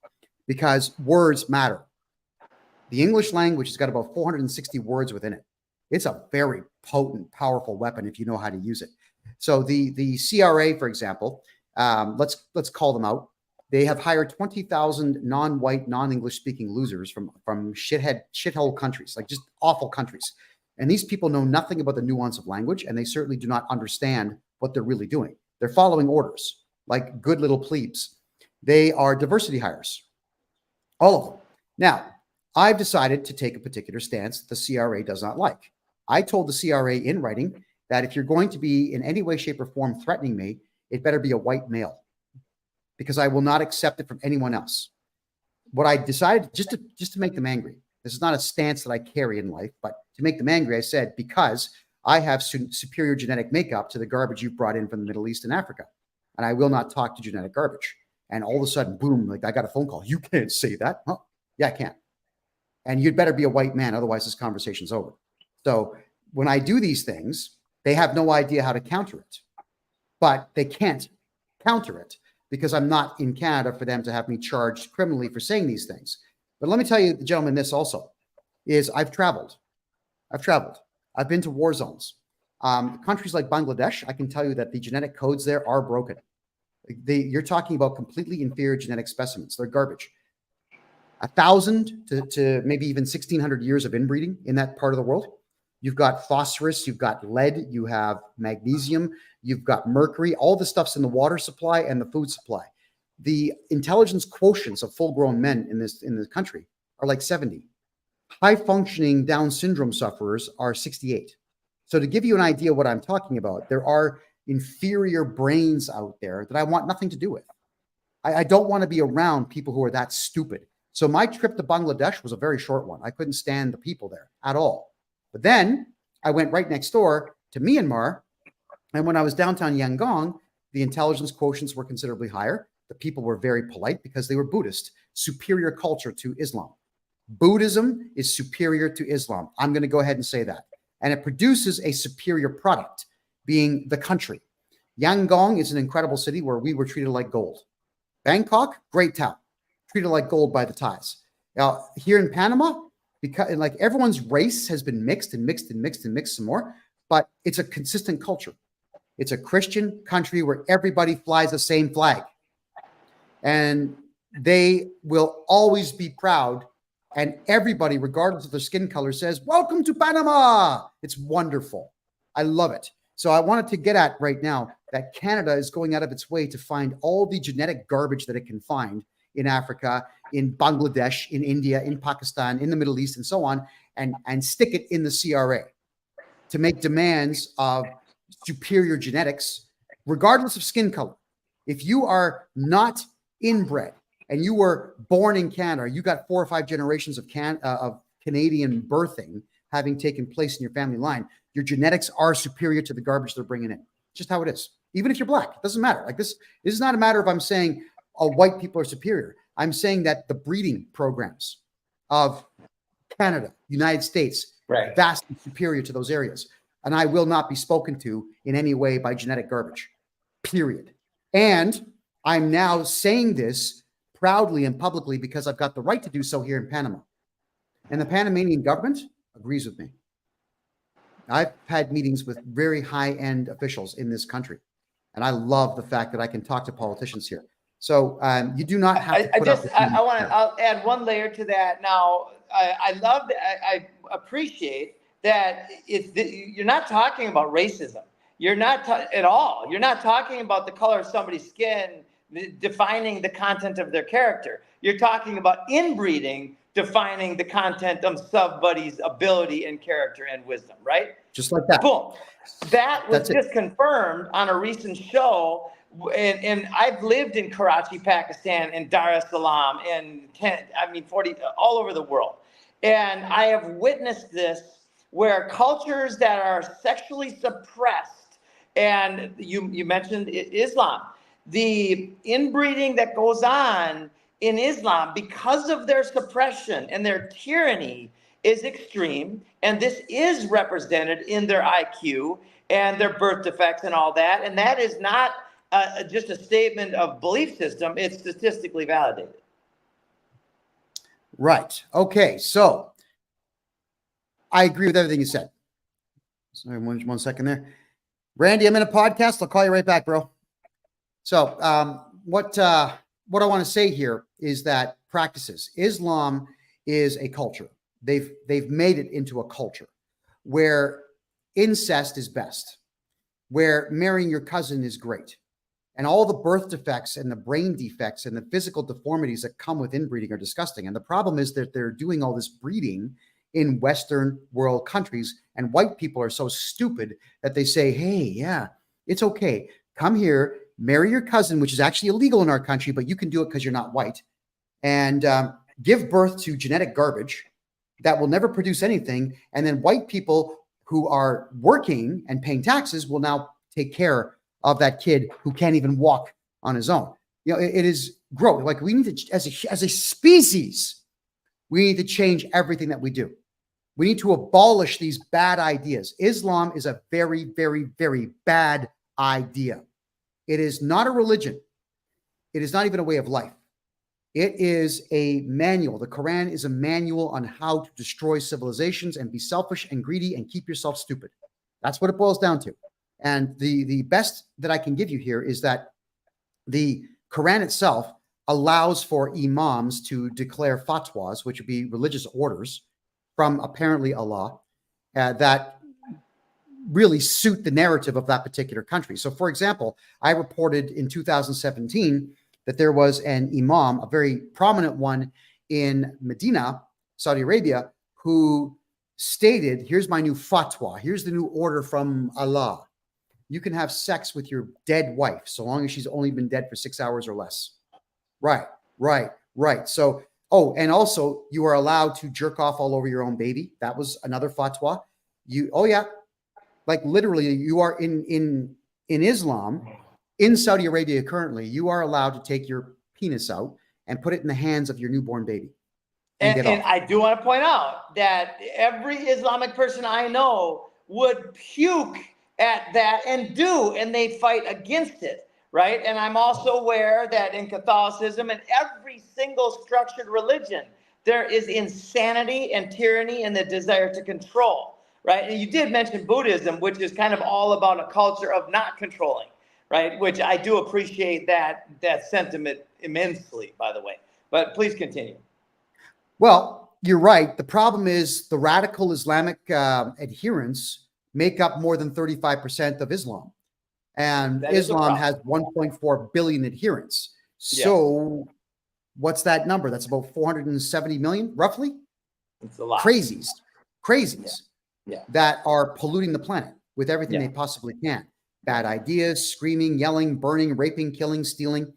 because words matter. The English language has got about 460 words within it. It's a very potent, powerful weapon if you know how to use it. So the CRA, for example, let's call them out. They have hired 20,000 non-white, non-English speaking losers from shithole countries, like just awful countries. And these people know nothing about the nuance of language, and they certainly do not understand what they're really doing. They're following orders like good little plebes. They are diversity hires, all of them. Now, I've decided to take a particular stance that the CRA does not like. I told the CRA in writing that if you're going to be in any way, shape, or form threatening me, it better be a white male because I will not accept it from anyone else. What I decided, just to make them angry, this is not a stance that I carry in life, but to make them angry, I said, because I have superior genetic makeup to the garbage you've brought in from the Middle East and Africa, and I will not talk to genetic garbage. And all of a sudden, boom, like I got a phone call. You can't say that. Huh? Yeah, I can. And you'd better be a white man. Otherwise, this conversation's over. So when I do these things, they have no idea how to counter it, but they can't counter it because I'm not in Canada for them to have me charged criminally for saying these things. But let me tell you, gentlemen, this also is I've traveled. I've been to war zones. Countries like Bangladesh, I can tell you that the genetic codes there are broken. You're talking about completely inferior genetic specimens. They're garbage. 1,000 to maybe even 1,600 years of inbreeding in that part of the world. You've got phosphorus, you've got lead, you have magnesium, you've got mercury. All the stuff's in the water supply and the food supply. The intelligence quotients of full-grown men in this country are like 70. High-functioning Down syndrome sufferers are 68. So to give you an idea of what I'm talking about, there are inferior brains out there that I want nothing to do with. I don't want to be around people who are that stupid. So my trip to Bangladesh was a very short one. I couldn't stand the people there at all. But then I went right next door to Myanmar. And when I was downtown Yangon, the intelligence quotients were considerably higher. The people were very polite because they were Buddhist, superior culture to Islam. Buddhism is superior to Islam. I'm going to go ahead and say that. And it produces a superior product, being the country. Yangon is an incredible city where we were treated like gold. Bangkok, great town, treated like gold by the Thais. Now, here in Panama, because like everyone's race has been mixed and mixed and mixed and mixed some more, but it's a consistent culture. It's a Christian country where everybody flies the same flag. And they will always be proud. And everybody, regardless of their skin color, says, "Welcome to Panama." It's wonderful. I love it. So I wanted to get at right now that Canada is going out of its way to find all the genetic garbage that it can find in Africa, in Bangladesh, in India, in Pakistan, in the Middle East, and so on, and stick it in the CRA to make demands of superior genetics, regardless of skin color. If you are not inbred and you were born in Canada, you got 4 or 5 generations of Canadian birthing having taken place in your family line, your genetics are superior to the garbage they're bringing in. Just how it is. Even if you're black, it doesn't matter. Like this is not a matter of I'm saying white people are superior. I'm saying that the breeding programs of Canada, United States, right, vastly superior to those areas. And I will not be spoken to in any way by genetic garbage, period. And I'm now saying this proudly and publicly because I've got the right to do so here in Panama. And the Panamanian government agrees with me. I've had meetings with very high-end officials in this country. And I love the fact that I can talk to politicians here. So you do not have to put up with I'll add one layer to that. Now, I love that. I appreciate that you're not talking about racism. You're not at all. You're not talking about the color of somebody's skin defining the content of their character. You're talking about inbreeding defining the content of somebody's ability and character and wisdom, right? Just like that. Boom. That was That's it. just confirmed on a recent show. And I've lived in Karachi, Pakistan, and Dar es Salaam, and 40 all over the world. And I have witnessed this where cultures that are sexually suppressed, and you mentioned Islam, the inbreeding that goes on in Islam because of their suppression and their tyranny is extreme, and this is represented in their IQ and their birth defects and all that, and that is not just a statement of belief system, it's statistically validated. Right. Okay. So I agree with everything you said. Sorry, one second there. Randy, I'm in a podcast. I'll call you right back, bro. So what I want to say here is that practices. Islam is a culture. They've made it into a culture where incest is best, where marrying your cousin is great. And all the birth defects and the brain defects and the physical deformities that come with inbreeding are disgusting. And the problem is that they're doing all this breeding in Western world countries, and white people are so stupid that they say, hey, yeah, it's okay. Come here, marry your cousin, which is actually illegal in our country, but you can do it because you're not white, and give birth to genetic garbage that will never produce anything. And then white people who are working and paying taxes will now take care of that kid who can't even walk on his own. You know, it is gross. Like, we need to, as a species, we need to change everything that we do. We need to abolish these bad ideas. Islam is a very, very, very bad idea. It is not a religion. It is not even a way of life. It is a manual. The Quran is a manual on how to destroy civilizations and be selfish and greedy and keep yourself stupid. That's what it boils down to. And the best that I can give you here is that the Quran itself allows for imams to declare fatwas, which would be religious orders from apparently Allah, that really suit the narrative of that particular country. So, for example, I reported in 2017 that there was an imam, a very prominent one in Medina, Saudi Arabia, who stated, here's my new fatwa, here's the new order from Allah. You can have sex with your dead wife so long as she's only been dead for 6 hours or less. Right. So, and also you are allowed to jerk off all over your own baby. That was another fatwa. Like literally you are in Islam, in Saudi Arabia currently, you are allowed to take your penis out and put it in the hands of your newborn baby. And I do want to point out that every Islamic person I know would puke at that and they fight against it, right? And I'm also aware that in Catholicism and every single structured religion, there is insanity and tyranny and the desire to control, right? And you did mention Buddhism, which is kind of all about a culture of not controlling, right? Which I do appreciate that sentiment immensely, by the way. But please continue. Well, you're right. The problem is the radical Islamic adherents make up more than 35% of Islam. And Islam has 1.4 billion adherents. So what's that number? That's about 470 million, roughly? It's a lot. Crazies that are polluting the planet with everything they possibly can. Bad ideas, screaming, yelling, burning, raping, killing, stealing,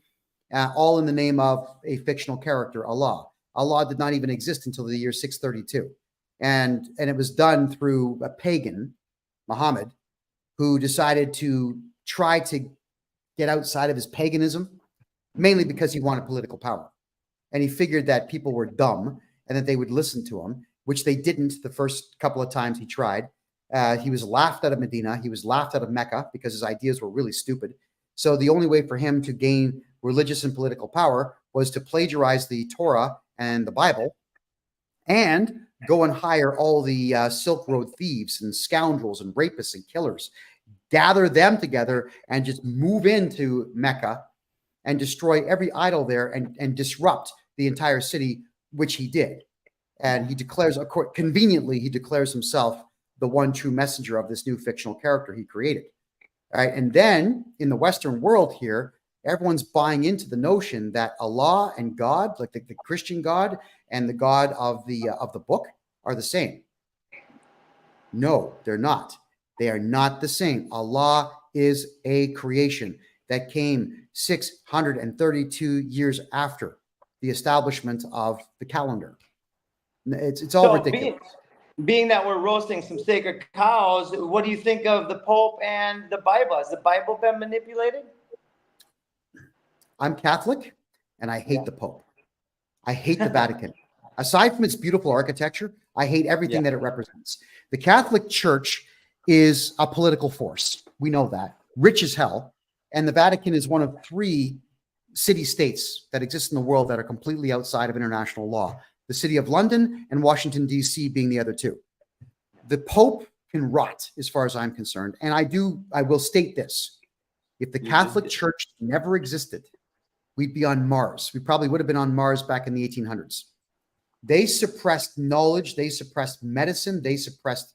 all in the name of a fictional character, Allah. Allah did not even exist until the year 632. And it was done through a pagan, Muhammad, who decided to try to get outside of his paganism, mainly because he wanted political power. And he figured that people were dumb and that they would listen to him, which they didn't the first couple of times he tried. He was laughed out of Medina. He was laughed out of Mecca because his ideas were really stupid. So the only way for him to gain religious and political power was to plagiarize the Torah and the Bible and go and hire all the Silk Road thieves and scoundrels and rapists and killers, gather them together and just move into Mecca and destroy every idol there and disrupt the entire city, which he did. And he declares, conveniently, he declares himself the one true messenger of this new fictional character he created. All right. And then in the Western world here, everyone's buying into the notion that Allah and God, like the Christian God and the God of the book are the same? No, they're not. They are not the same. Allah is a creation that came 632 years after the establishment of the calendar. It's all ridiculous. Being that we're roasting some sacred cows, what do you think of the Pope and the Bible? Has the Bible been manipulated? I'm Catholic, and I hate the Pope. I hate the Vatican. Aside from its beautiful architecture, I hate everything that it represents. The Catholic Church is a political force. We know that. Rich as hell. And the Vatican is one of 3 city-states that exist in the world that are completely outside of international law. The city of London and Washington, D.C. being the other 2. The Pope can rot as far as I'm concerned. And I will state this. If the Catholic Church never existed, we'd be on Mars. We probably would have been on Mars back in the 1800s. They suppressed knowledge. They suppressed medicine. They suppressed,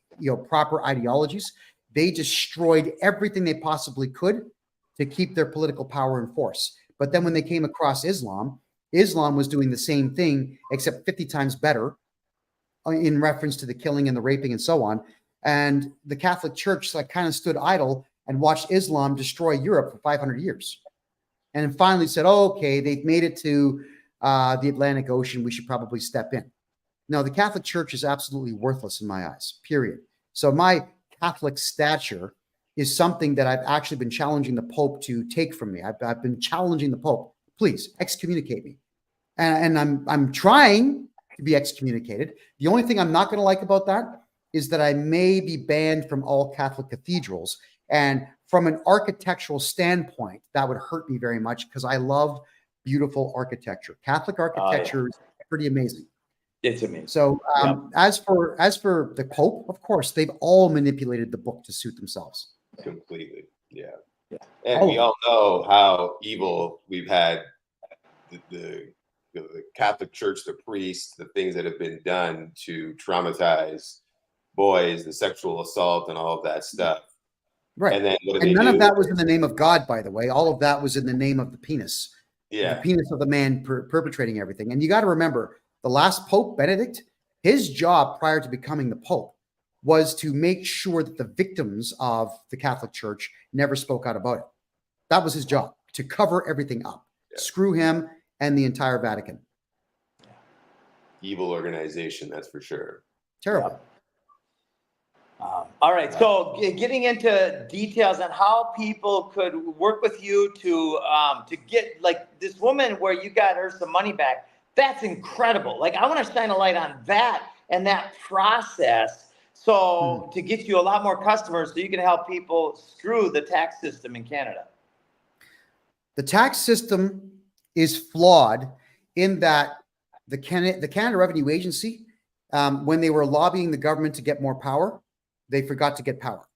proper ideologies. They destroyed everything they possibly could to keep their political power in force. But then when they came across Islam, Islam was doing the same thing, except 50 times better in reference to the killing and the raping and so on. And the Catholic Church kind of stood idle and watched Islam destroy Europe for 500 years. And then finally said, okay, they've made it to the Atlantic Ocean. We should probably step in. No, the Catholic Church is absolutely worthless in my eyes, period. So my Catholic stature is something that I've actually been challenging the Pope to take from me. I've been challenging the Pope. Please excommunicate me. And I'm trying to be excommunicated. The only thing I'm not going to like about that is that I may be banned from all Catholic cathedrals. And from an architectural standpoint, that would hurt me very much because I love beautiful architecture. Catholic architecture is pretty amazing. It's amazing. So as for the Pope, of course, they've all manipulated the book to suit themselves. Completely. Yeah. And we all know how evil we've had the Catholic Church, the priests, the things that have been done to traumatize boys, the sexual assault and all of that stuff. Right. And then and none of that was in the name of God, by the way. All of that was in the name of the penis. Yeah. The penis of the man perpetrating everything. And you got to remember, the last Pope, Benedict, his job prior to becoming the Pope was to make sure that the victims of the Catholic Church never spoke out about it. That was his job, to cover everything up. Yeah. Screw him and the entire Vatican. Evil organization, that's for sure. Terrible. Yeah. All right, so getting into details on how people could work with you to get, like, this woman where you got her some money back. That's incredible. Like, I want to shine a light on that and that process. So to get you a lot more customers so you can help people screw the tax system in Canada. The tax system is flawed in that the Canada Revenue Agency, when they were lobbying the government to get more power, they forgot to get power.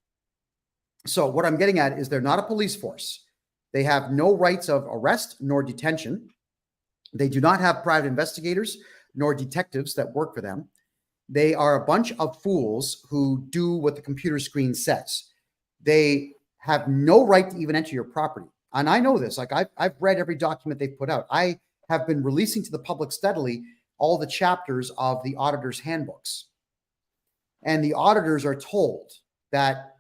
So what I'm getting at is they're not a police force. They have no rights of arrest nor detention. They do not have private investigators nor detectives that work for them. They are a bunch of fools who do what the computer screen says. They have no right to even enter your property. And I know this. Like, I've read every document they've put out. I have been releasing to the public steadily all the chapters of the auditor's handbooks. And the auditors are told that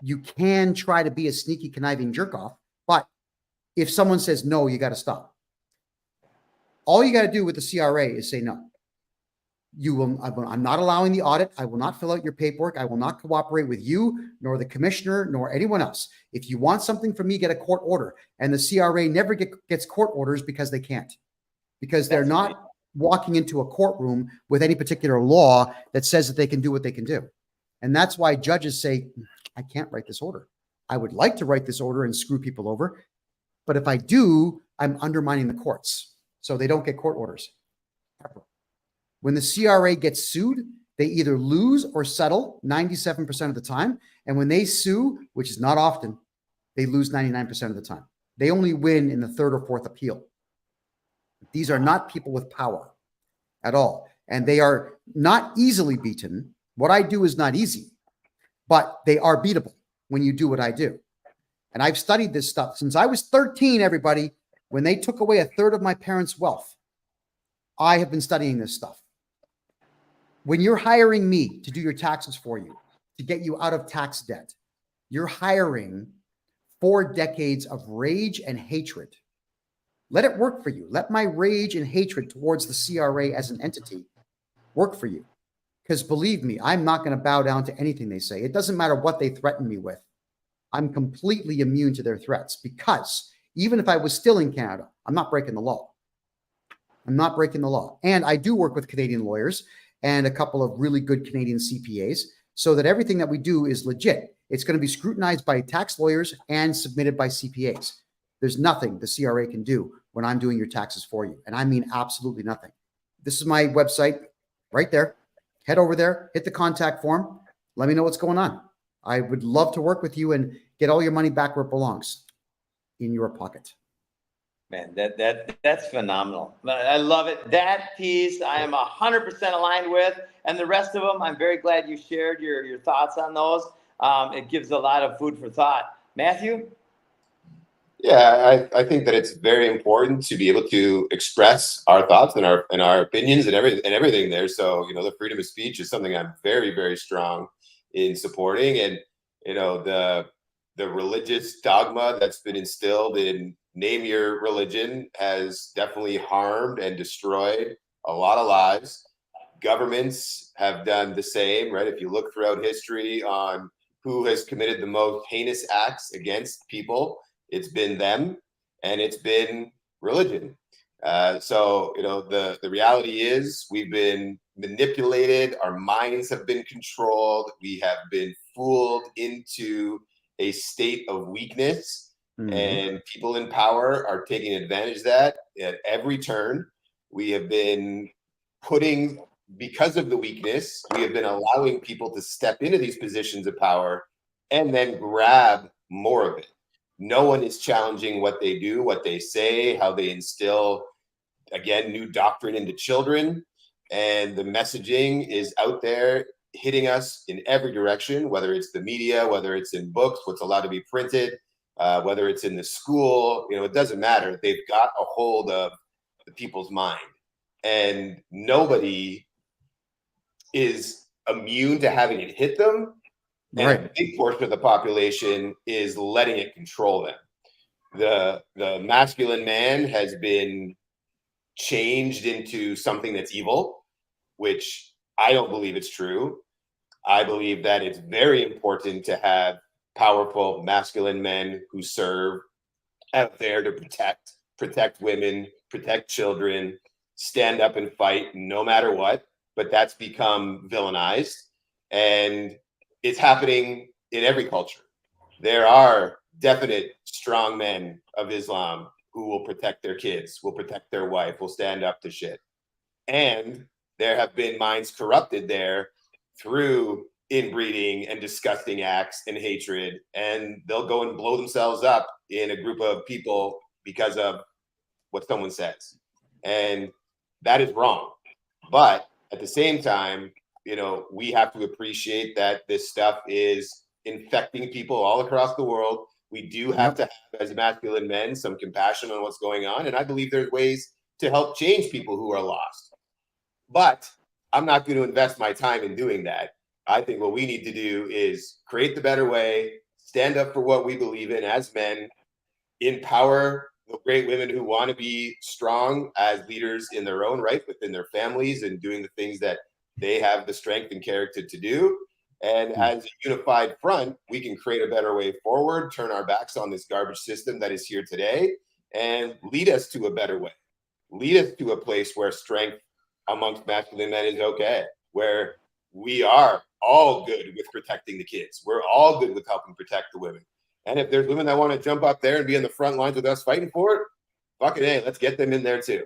you can try to be a sneaky, conniving jerk-off, but if someone says no, you got to stop. All you got to do with the CRA is say no. I'm not allowing the audit. I will not fill out your paperwork. I will not cooperate with you, nor the commissioner, nor anyone else. If you want something from me, get a court order. And the CRA never gets court orders because they can't. Because they're not walking into a courtroom with any particular law that says that they can do what they can do. And that's why judges say, I can't write this order. I would like to write this order and screw people over. But if I do, I'm undermining the courts. So they don't get court orders. When the CRA gets sued, they either lose or settle 97% of the time. And when they sue, which is not often, they lose 99% of the time. They only win in the third or fourth appeal. These are not people with power at all. And they are not easily beaten. What I do is not easy, but they are beatable when you do what I do. And I've studied this stuff since I was 13, everybody. When they took away a third of my parents' wealth, I have been studying this stuff. When you're hiring me to do your taxes for you, to get you out of tax debt, you're hiring 4 decades of rage and hatred. Let it work for you. Let my rage and hatred towards the CRA as an entity work for you. Because believe me, I'm not going to bow down to anything they say. It doesn't matter what they threaten me with. I'm completely immune to their threats, because even if I was still in Canada, I'm not breaking the law. I'm not breaking the law. And I do work with Canadian lawyers and a couple of really good Canadian CPAs, so that everything that we do is legit. It's going to be scrutinized by tax lawyers and submitted by CPAs. There's nothing the CRA can do when I'm doing your taxes for you. And I mean absolutely nothing. This is my website right there. Head over there, hit the contact form. Let me know what's going on. I would love to work with you and get all your money back where it belongs, in your pocket. Man, that's phenomenal. I love it. That piece I am 100% aligned with, and the rest of them, I'm very glad you shared your thoughts on those. It gives a lot of food for thought. Matthew? Yeah, I think that it's very important to be able to express our thoughts and our opinions and everything there. So, the freedom of speech is something I'm very, very strong in supporting. And, the religious dogma that's been instilled in name your religion has definitely harmed and destroyed a lot of lives. Governments have done the same, right? If you look throughout history on who has committed the most heinous acts against people, it's been them, and it's been religion. So the reality is we've been manipulated. Our minds have been controlled. We have been fooled into a state of weakness, and people in power are taking advantage of that at every turn. We have been because of the weakness, we have been allowing people to step into these positions of power and then grab more of it. No one is challenging what they do, what they say, how they instill, again, new doctrine into children. And the messaging is out there hitting us in every direction, whether it's the media, whether it's in books, what's allowed to be printed, whether it's in the school, it doesn't matter. They've got a hold of the people's mind. And nobody is immune to having it hit them. And Right. a big portion of the population is letting it control them. The masculine man has been changed into something that's evil, which I don't believe it's true. I believe that it's very important to have powerful masculine men who serve out there to protect women, protect children, stand up and fight no matter what. But that's become villainized, and it's happening in every culture. There are definite strong men of Islam who will protect their kids, will protect their wife, will stand up to shit. And there have been minds corrupted there through inbreeding and disgusting acts and hatred, and they'll go and blow themselves up in a group of people because of what someone says. And that is wrong. But at the same time, we have to appreciate that this stuff is infecting people all across the world. We do have to have, as masculine men, some compassion on what's going on. And I believe there's ways to help change people who are lost. But I'm not going to invest my time in doing that. I think what we need to do is create the better way, stand up for what we believe in as men, empower the great women who want to be strong as leaders in their own right within their families and doing the things that they have the strength and character to do. And as a unified front, we can create a better way forward, turn our backs on this garbage system that is here today, and lead us to a better way. Lead us to a place where strength amongst masculine men is okay, where we are all good with protecting the kids. We're all good with helping protect the women. And if there's women that want to jump up there and be on the front lines with us fighting for it, fucking hey, let's get them in there too.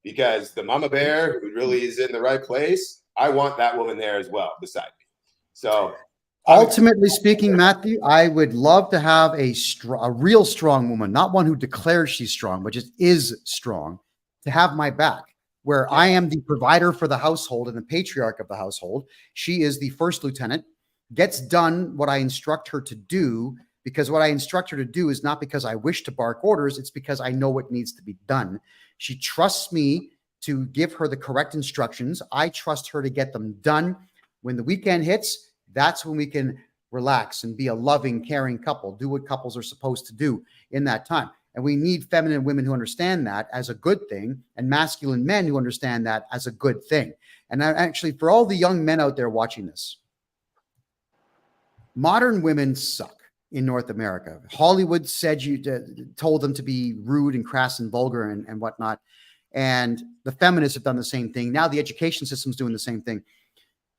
Because the mama bear who really is in the right place, I want that woman there as well beside me. So ultimately speaking, Matthew, I would love to have a real strong woman, not one who declares she's strong, but just is strong, to have my back, where I am the provider for the household and the patriarch of the household. She is the first lieutenant, gets done what I instruct her to do, because what I instruct her to do is not because I wish to bark orders. It's because I know what needs to be done. She trusts me to give her the correct instructions. I trust her to get them done. When the weekend hits, that's when we can relax and be a loving, caring couple, do what couples are supposed to do in that time. And we need feminine women who understand that as a good thing, and masculine men who understand that as a good thing. And actually, for all the young men out there watching this, modern women suck in North America. Hollywood told them to be rude and crass and vulgar and whatnot. And the feminists have done the same thing. Now the education system's doing the same thing.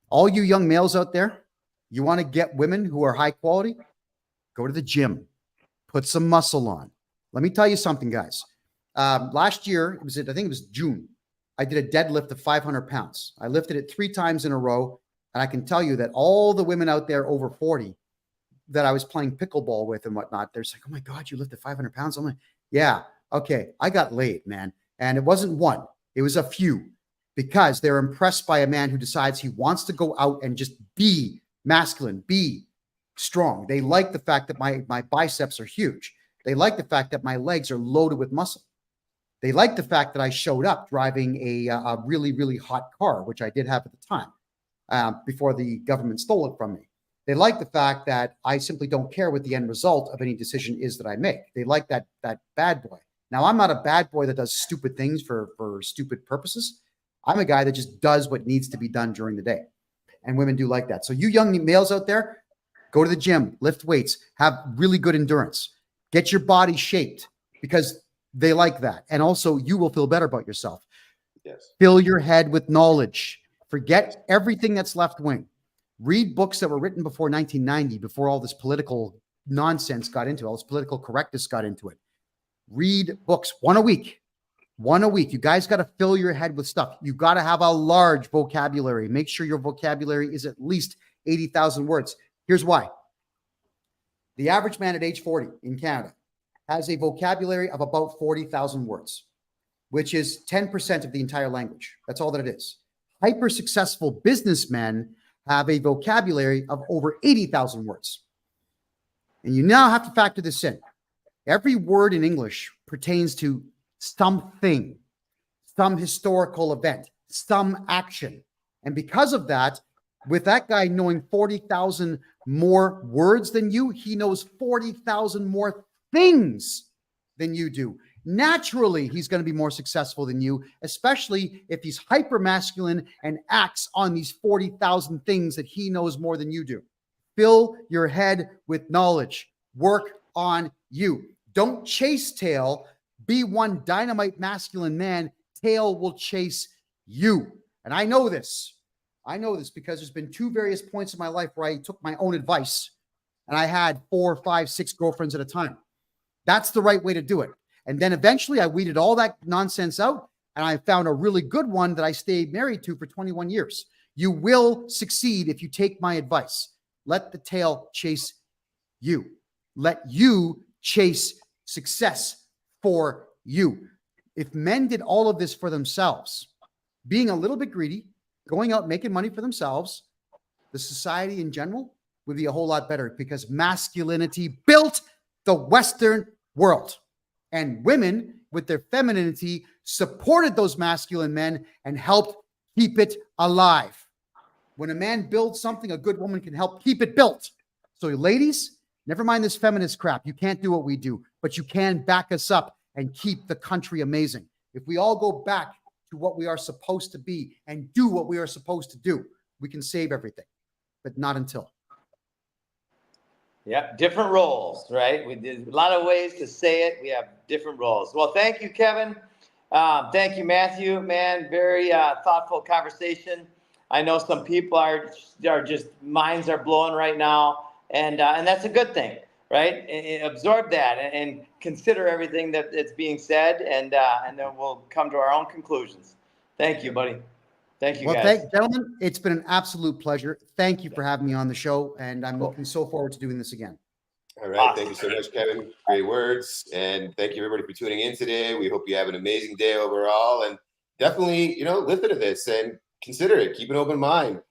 All you young males out there, you want to get women who are high quality? Go to the gym, put some muscle on. Let me tell you something, guys. Last year, I think it was June, I did a deadlift of 500 pounds. I lifted it 3 times in a row. And I can tell you that all the women out there over 40 that I was playing pickleball with and whatnot, they're like, oh my God, you lifted 500 pounds? I'm like, yeah, okay. I got laid, man. And it wasn't one, it was a few, because they're impressed by a man who decides he wants to go out and just be masculine, be strong. They like the fact that my biceps are huge. They like the fact that my legs are loaded with muscle. They like the fact that I showed up driving a really, really hot car, which I did have at the time, before the government stole it from me. They like the fact that I simply don't care what the end result of any decision is that I make. They like that bad boy. Now, I'm not a bad boy that does stupid things for stupid purposes. I'm a guy that just does what needs to be done during the day. And women do like that. So you young males out there, go to the gym, lift weights, have really good endurance, get your body shaped, because they like that. And also you will feel better about yourself. Yes. Fill your head with knowledge. Forget everything that's left wing. Read books that were written before 1990, before all this political nonsense got into it, all this political correctness got into it. Read books, one a week. You guys got to fill your head with stuff. You got to have a large vocabulary. Make sure your vocabulary is at least 80,000 words. Here's why. The average man at age 40 in Canada has a vocabulary of about 40,000 words, which is 10% of the entire language. That's all that it is. Hyper successful businessmen have a vocabulary of over 80,000 words. And you now have to factor this in. Every word in English pertains to something, some historical event, some action. And because of that, with that guy knowing 40,000 more words than you, he knows 40,000 more things than you do. Naturally, he's going to be more successful than you, especially if he's hyper masculine and acts on these 40,000 things that he knows more than you do. Fill your head with knowledge. Work on you. Don't chase tail. Be one dynamite masculine man. Tail will chase you. And I know this. Because there's been 2 various points in my life where I took my own advice and I had 4, 5, 6 girlfriends at a time. That's the right way to do it. And then eventually I weeded all that nonsense out and I found a really good one that I stayed married to for 21 years. You will succeed if you take my advice. Let the tail chase you. Let you chase success for you. If men did all of this for themselves, being a little bit greedy, going out making money for themselves, the society in general would be a whole lot better, because masculinity built the Western world. And women, with their femininity, supported those masculine men and helped keep it alive. When a man builds something, a good woman can help keep it built. So ladies, never mind this feminist crap. You can't do what we do, but you can back us up and keep the country amazing. If we all go back to what we are supposed to be and do what we are supposed to do, we can save everything, but not until. Yeah, different roles, right? We did a lot of ways to say it. We have different roles. Well, thank you, Kevin. Thank you, Matthew. Man, very thoughtful conversation. I know some people are just minds are blowing right now, and that's a good thing, right? And absorb that and consider everything that's being said, and then we'll come to our own conclusions. Thank you, buddy. Thank you, guys. Gentlemen, it's been an absolute pleasure. Thank you for having me on the show, and I'm looking so forward to doing this again. All right. Awesome. Thank you so much, Kevin. Great words. And thank you, everybody, for tuning in today. We hope you have an amazing day overall. And definitely, listen to this and consider it. Keep an open mind.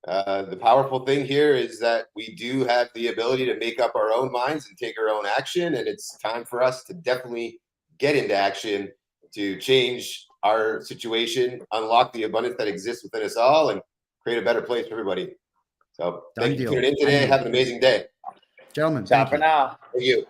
The powerful thing here is that we do have the ability to make up our own minds and take our own action. And it's time for us to definitely get into action to change our situation, unlock the abundance that exists within us all, and create a better place for everybody. So Done thank you for deal. tuning in today. Done Have an amazing day. Gentlemen, Ciao thank for you. now. Thank you.